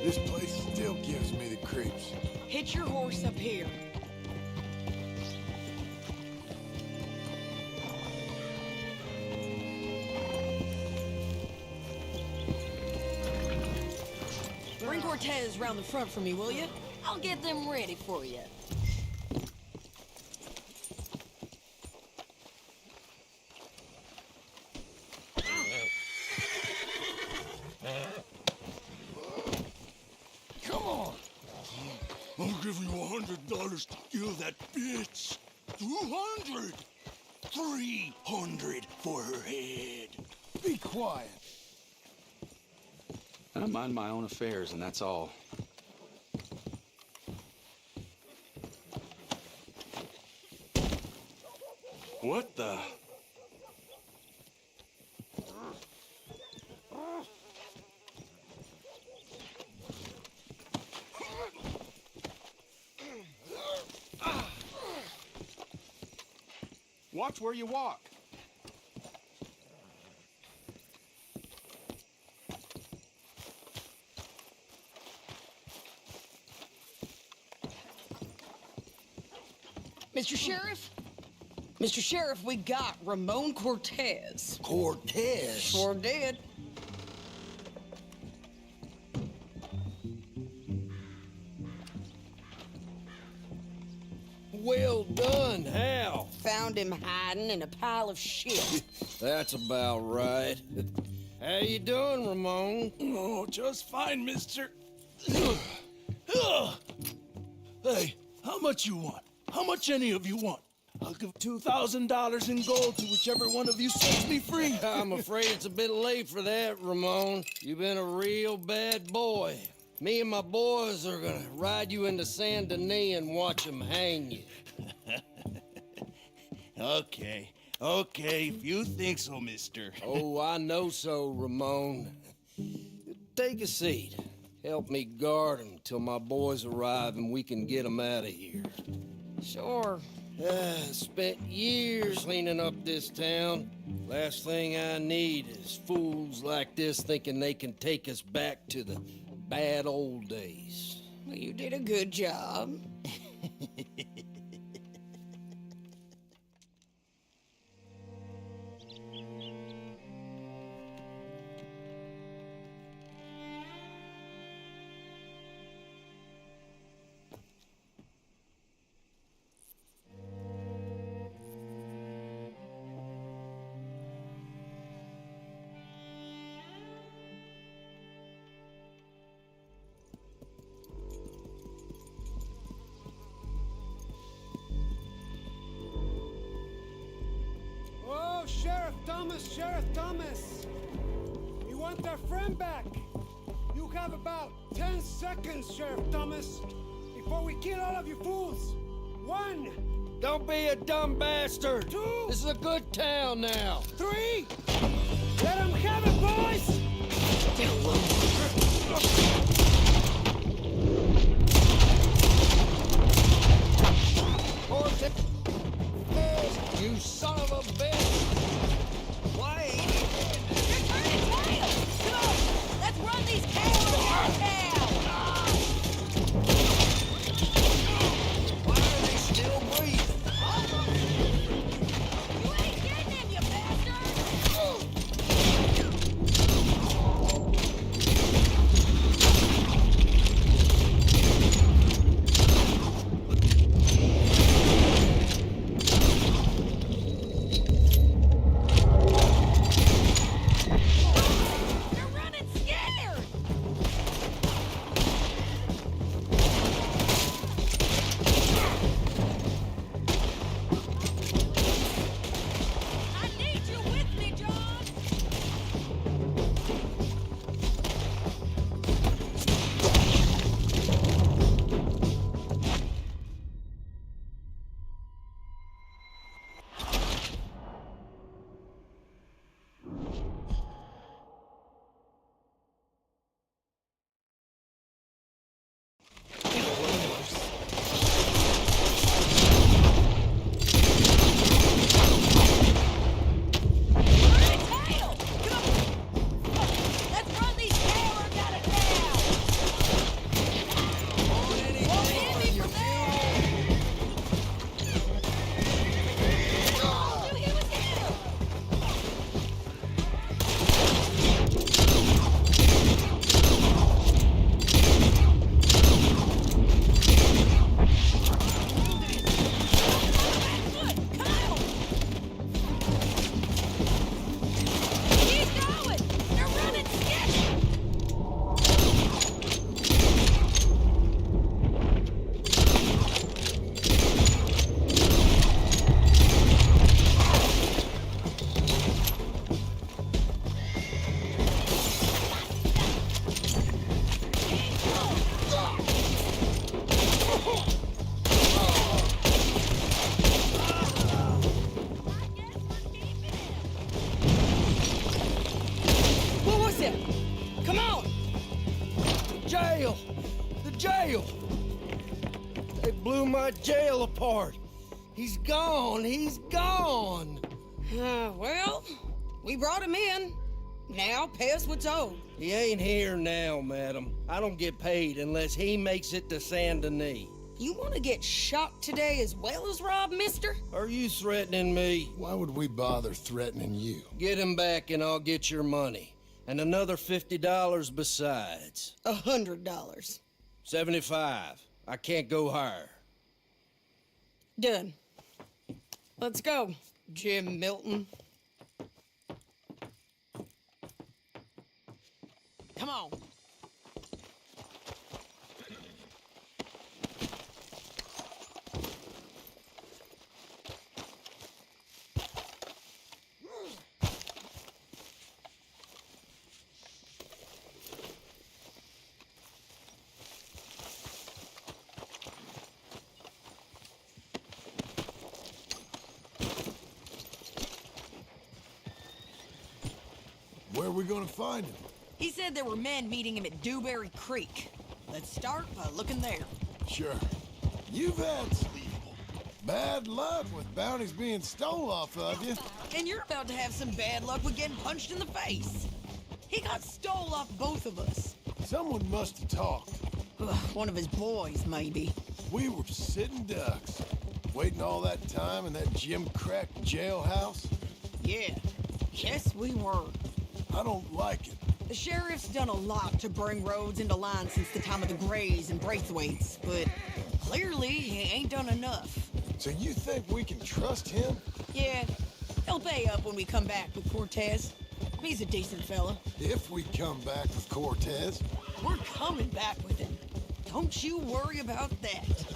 This place still gives me the creeps. Hitch your horse up here. Bring Cortez round the front for me, will you? I'll get them ready for you. Come on. I'll give you $100 to kill that bitch. 200. 300 for her head. Be quiet. I mind my own affairs, and that's all. What the? Watch where you walk. Mr. Sheriff? Mr. Sheriff, we got Ramon Cortez. Cortez? Sure did. Well done, Hal. Found him hiding in a pile of shit. That's about right. How you doing, Ramon? Oh, just fine, mister. Hey, how much you want? How much any of you want? I'll give $2,000 in gold to whichever one of you sets me free. I'm afraid it's a bit late for that, Ramon. You've been a real bad boy. Me and my boys are gonna ride you into Saint Denis and watch them hang you. Okay, if you think so, mister. Oh, I know so, Ramon. Take a seat. Help me guard them till my boys arrive and we can get them out of here. Sure. Spent years cleaning up this town. Last thing I need is fools like this thinking they can take us back to the bad old days. Well, you did a good job. Oh, Sheriff Thomas! We want our friend back! You have about 10 seconds, Sheriff Thomas, before we kill all of you fools! 1! Don't be a dumb bastard! 2! This is a good town now! 3! Let them have it, boys! You son of a bitch! Wait! You're turning tails! Come on! Let's run these cows out of town! Why are they still breathing? You ain't getting him, you bastard! jail! The jail! They blew my jail apart. He's gone. He's gone. Well, we brought him in. Now pay us what's owed. He ain't here now, madam. I don't get paid unless he makes it to Saint Denis. You want to get shot today as well as Rob, mister? Are you threatening me? Why would we bother threatening you? Get him back and I'll get your money. And another $50 besides. $100. 75. I can't go higher. Done. Let's go, Jim Milton. Come on. Where are we gonna find him? He said there were men meeting him at Dewberry Creek. Let's start by looking there. Sure. You've had some bad luck with bounties being stole off of you. And you're about to have some bad luck with getting punched in the face. He got stole off both of us. Someone must have talked. One of his boys, maybe. We were sitting ducks, waiting all that time in that gim-crack jailhouse. Yeah. Yes, we were. I don't like it. The sheriff's done a lot to bring roads into line since the time of the Grays and Braithwaites, but clearly he ain't done enough. So you think we can trust him? Yeah, he'll pay up when we come back with Cortez. He's a decent fella. If we come back with Cortez. We're coming back with him. Don't you worry about that.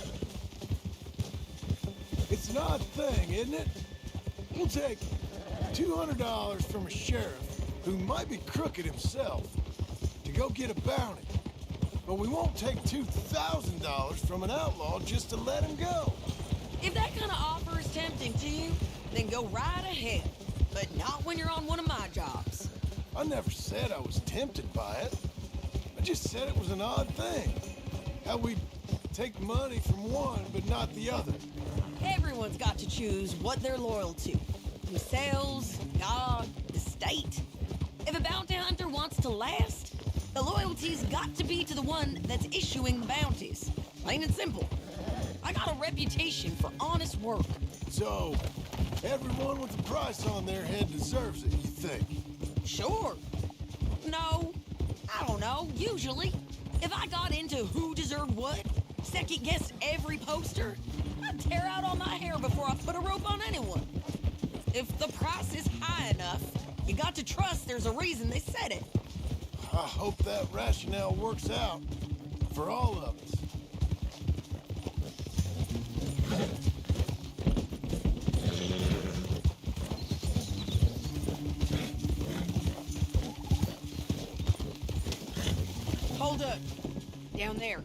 It's an odd thing, isn't it? We'll take $200 from a sheriff who might be crooked himself to go get a bounty. But we won't take $2,000 from an outlaw just to let him go. If that kind of offer is tempting to you, then go right ahead. But not when you're on one of my jobs. I never said I was tempted by it. I just said it was an odd thing. How we take money from one but not the other. Everyone's got to choose what they're loyal to. Themselves, God, the state. If a bounty hunter wants to last, the loyalty's got to be to the one that's issuing the bounties. Plain and simple. I got a reputation for honest work. So, everyone with a price on their head deserves it, you think? Sure. No, I don't know, usually. If I got into who deserved what, second-guessed every poster, I'd tear out all my hair before I put a rope on anyone. If the price is high enough, you got to trust there's a reason they said it. I hope that rationale works out for all of us. Hold up. Down there.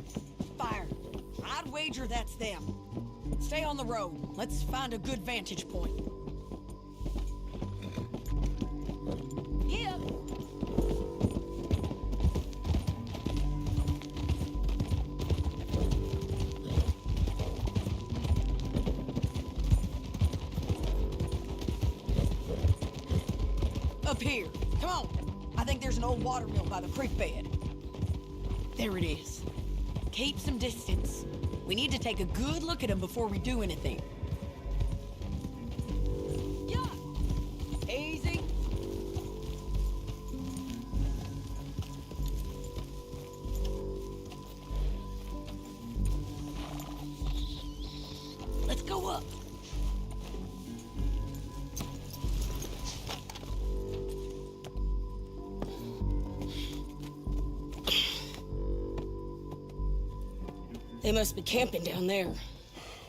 Fire. I'd wager that's them. Stay on the road. Let's find a good vantage point. Yeah. Up here. Come on. I think there's an old water mill by the creek bed. There it is. Keep some distance. We need to take a good look at him before we do anything. Yeah. Easy. Let's go up. They must be camping down there.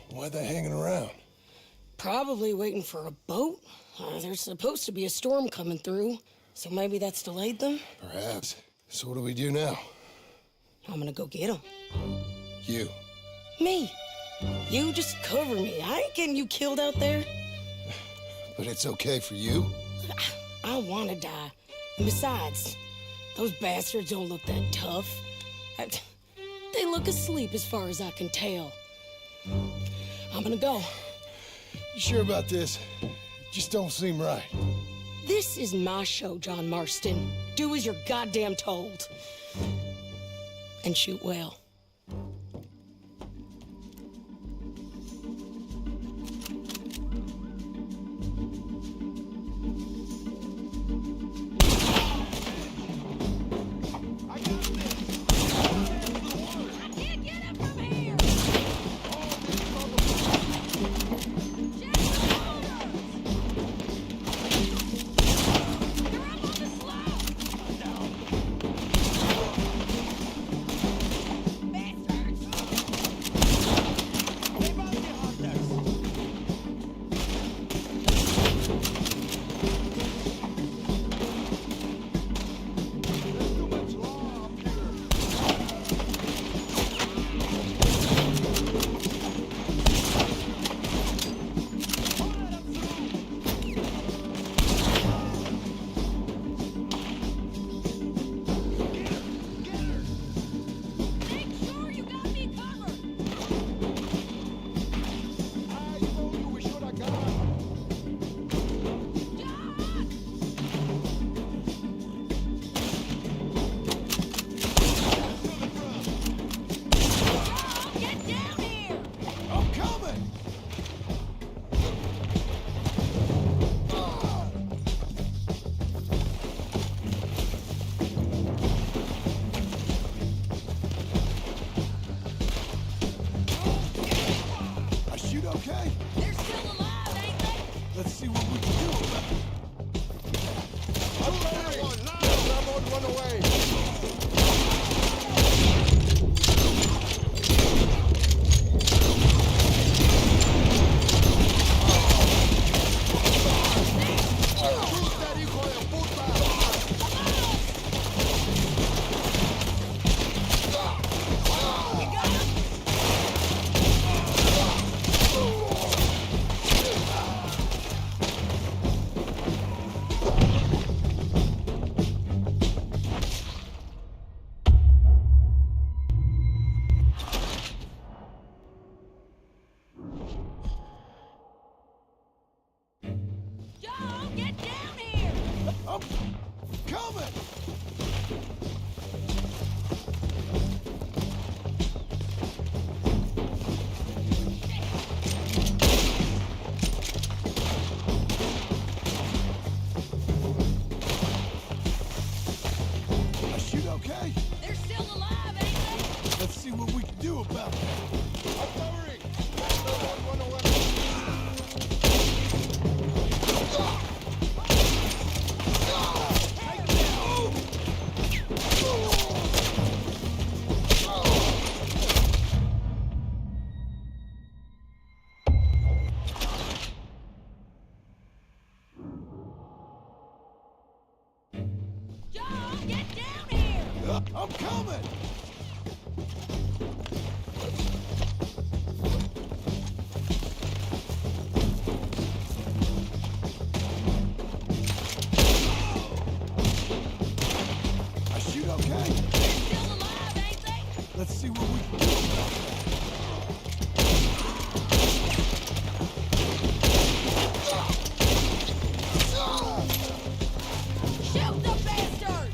Why are they hanging around? Probably waiting for a boat. There's supposed to be a storm coming through, so maybe that's delayed them? Perhaps. So what do we do now? I'm gonna go get them. You. Me. You just cover me. I ain't getting you killed out there. But it's okay for you? I don't want to die. And besides, those bastards don't look that tough. They look asleep as far as I can tell. I'm gonna go. You sure about this? Just don't seem right. This is my show, John Marston. Do as you're goddamn told. And shoot well. I'm coming! I shoot okay? They're still alive, ain't they? Let's see what we can do about that. Shoot the bastard!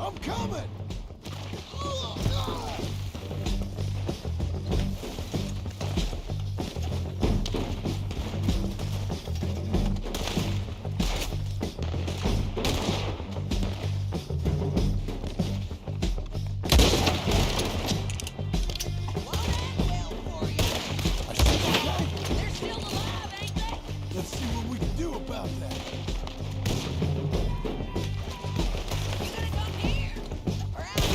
I'm coming! Let's see what we can do about that. You gonna come here or out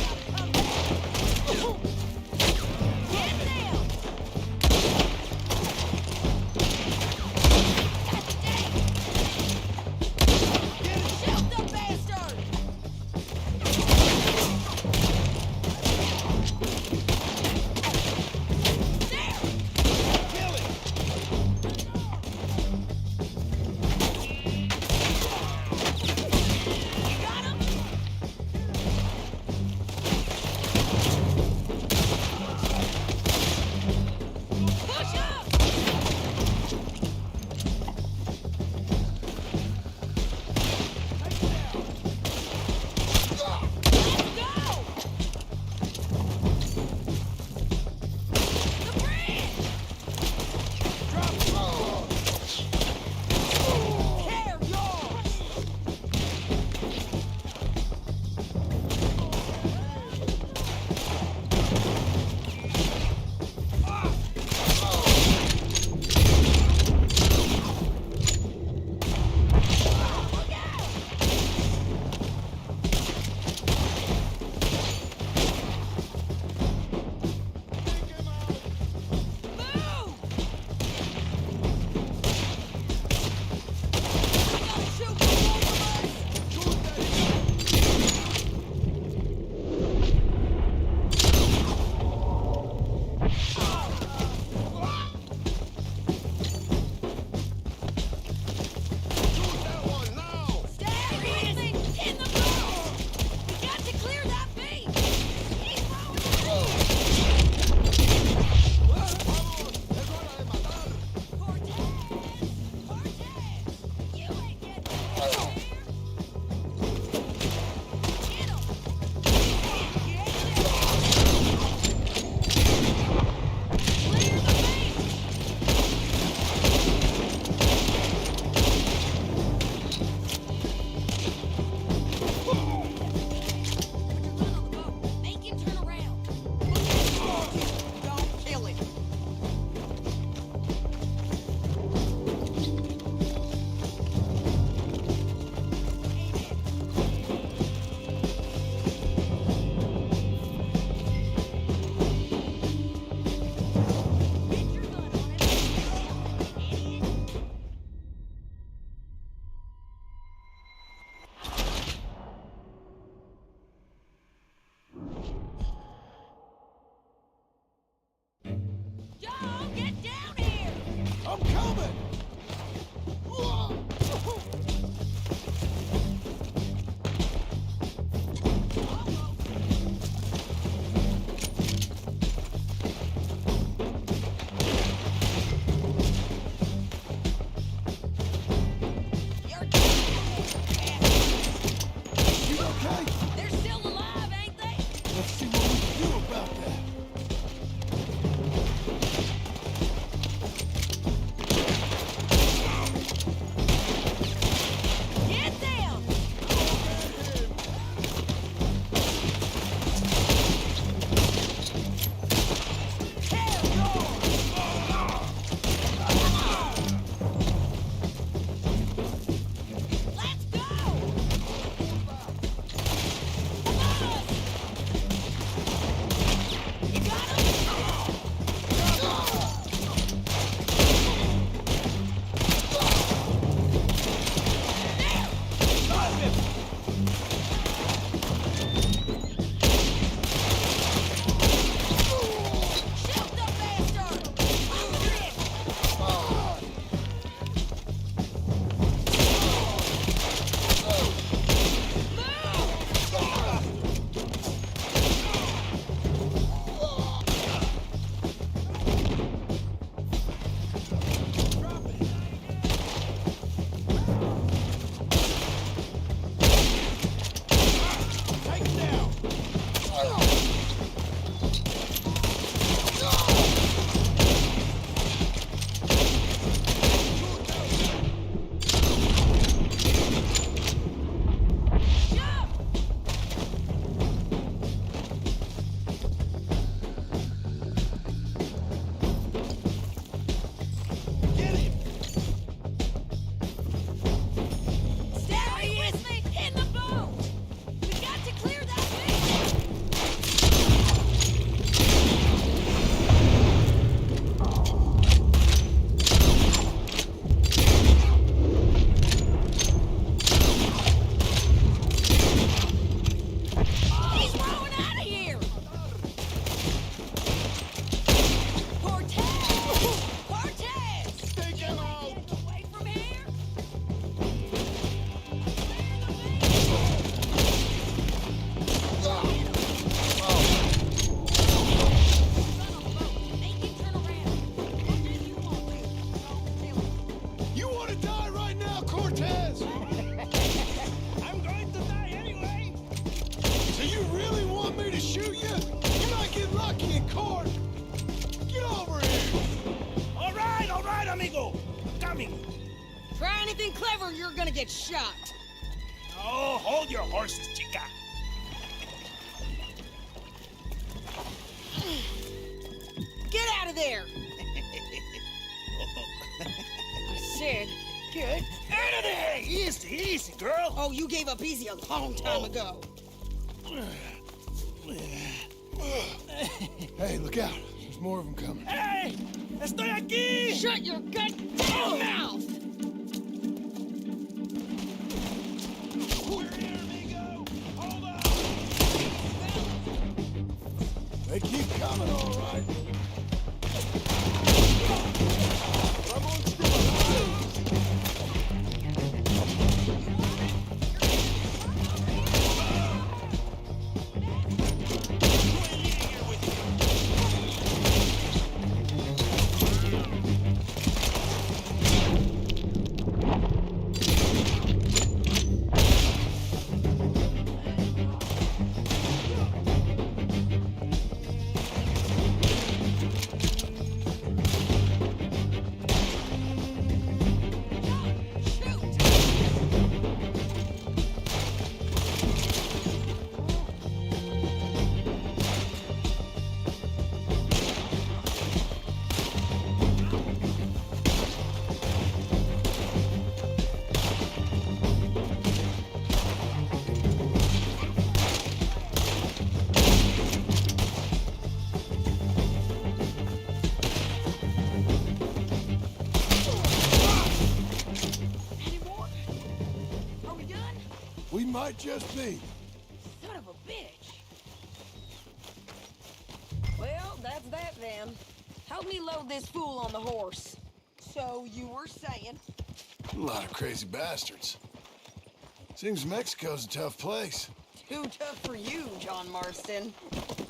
Try anything clever, you're gonna get shot. Oh, hold your horses, chica. Get out of there! I said, get out of there! Easy, easy, girl. Oh, you gave up easy a long time ago. Hey, look out. There's more of them coming. Hey! Estoy aquí! Shut your goddamn mouth! They keep coming, all right. We might just be. Son of a bitch. Well, that's that then. Help me load this fool on the horse. So you were saying? A lot of crazy bastards. Seems Mexico's a tough place. Too tough for you, John Marston.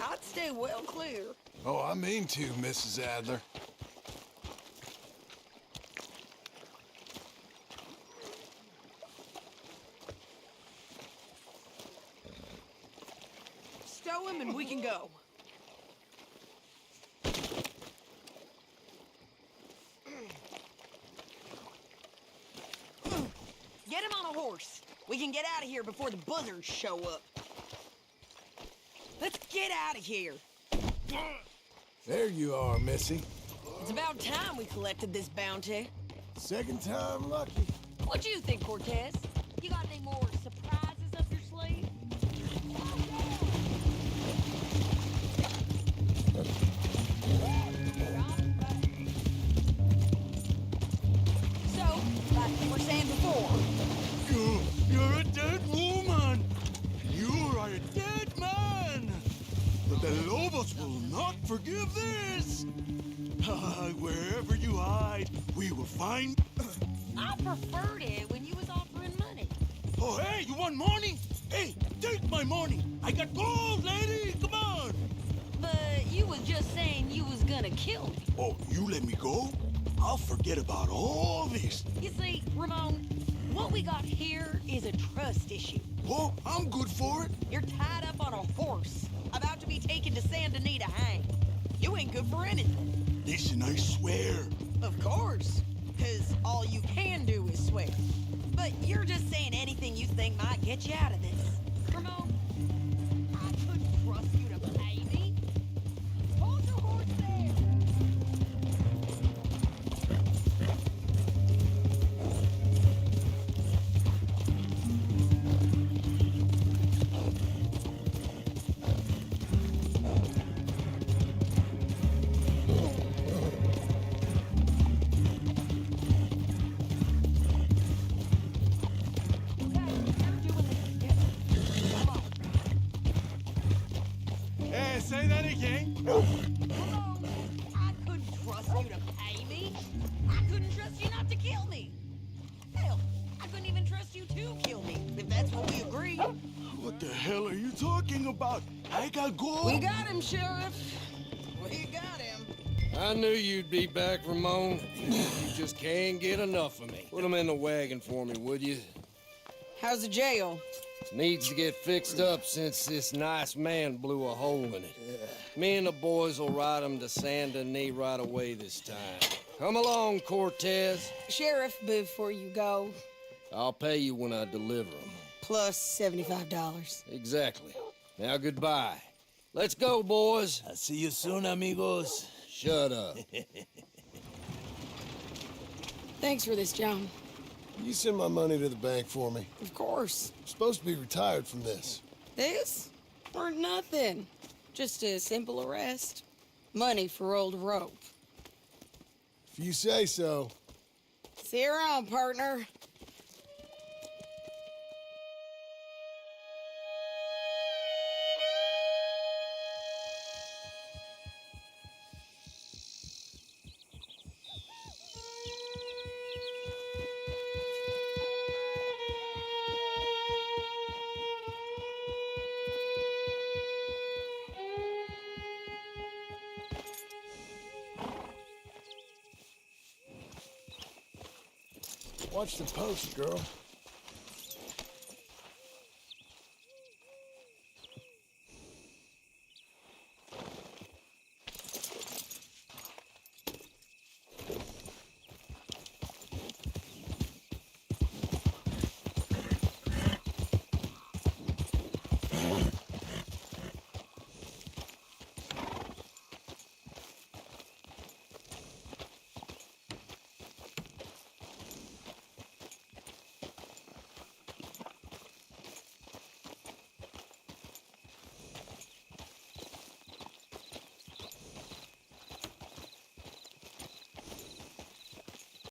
I'd stay well clear. Oh, I mean to, Mrs. Adler. Stow him and we can go. Get him on a horse. We can get out of here before the buzzards show up. Let's get out of here. There you are, Missy. It's about time we collected this bounty. Second time lucky. What do you think, Cortez? You got any more surprises up your sleeve? So, like we were saying before, You're a dead woman. You are a dead man. But the Lobos will not forgive this. Wherever you hide, we will find. I preferred it when you was offering money. Oh, hey, you want money? Hey, take my money. I got gold, lady. Come on. But you was just saying you was gonna kill me. Oh, you let me go? I'll forget about all this. You see, Ramon, what we got here is a trust issue. Oh, I'm good for it. You're tied up on a horse, about to be taken to San Denis to hang. You ain't good for anything. Listen, I swear. Of course, because all you can do is swear. But you're just saying anything you think might get you out of this. Ramon, I couldn't trust you to pay me. Hold your horse there. Hey, say that again. I couldn't trust you to pay me. I couldn't trust you not to kill me. Hell, I couldn't even trust you to kill me, if that's what we agreed. What the hell are you talking about? I got gold. We got him, Sheriff. We got him. I knew you'd be back, Ramon. You just can't get enough of me. Put him in the wagon for me, would you? How's the jail? Needs to get fixed up since this nice man blew a hole in it. Me and the boys will ride them to Saint Denis right away this time. Come along, Cortez. Sheriff, before you go, I'll pay you when I deliver them. plus $75. Exactly. Now, goodbye. Let's go, boys. I'll see you soon, amigos. Shut up. Thanks for this, John. You send my money to the bank for me. Of course. I'm supposed to be retired from this. This? Or nothing. Just a simple arrest. Money for old rope. If you say so. See you around, partner. Watch the post, girl.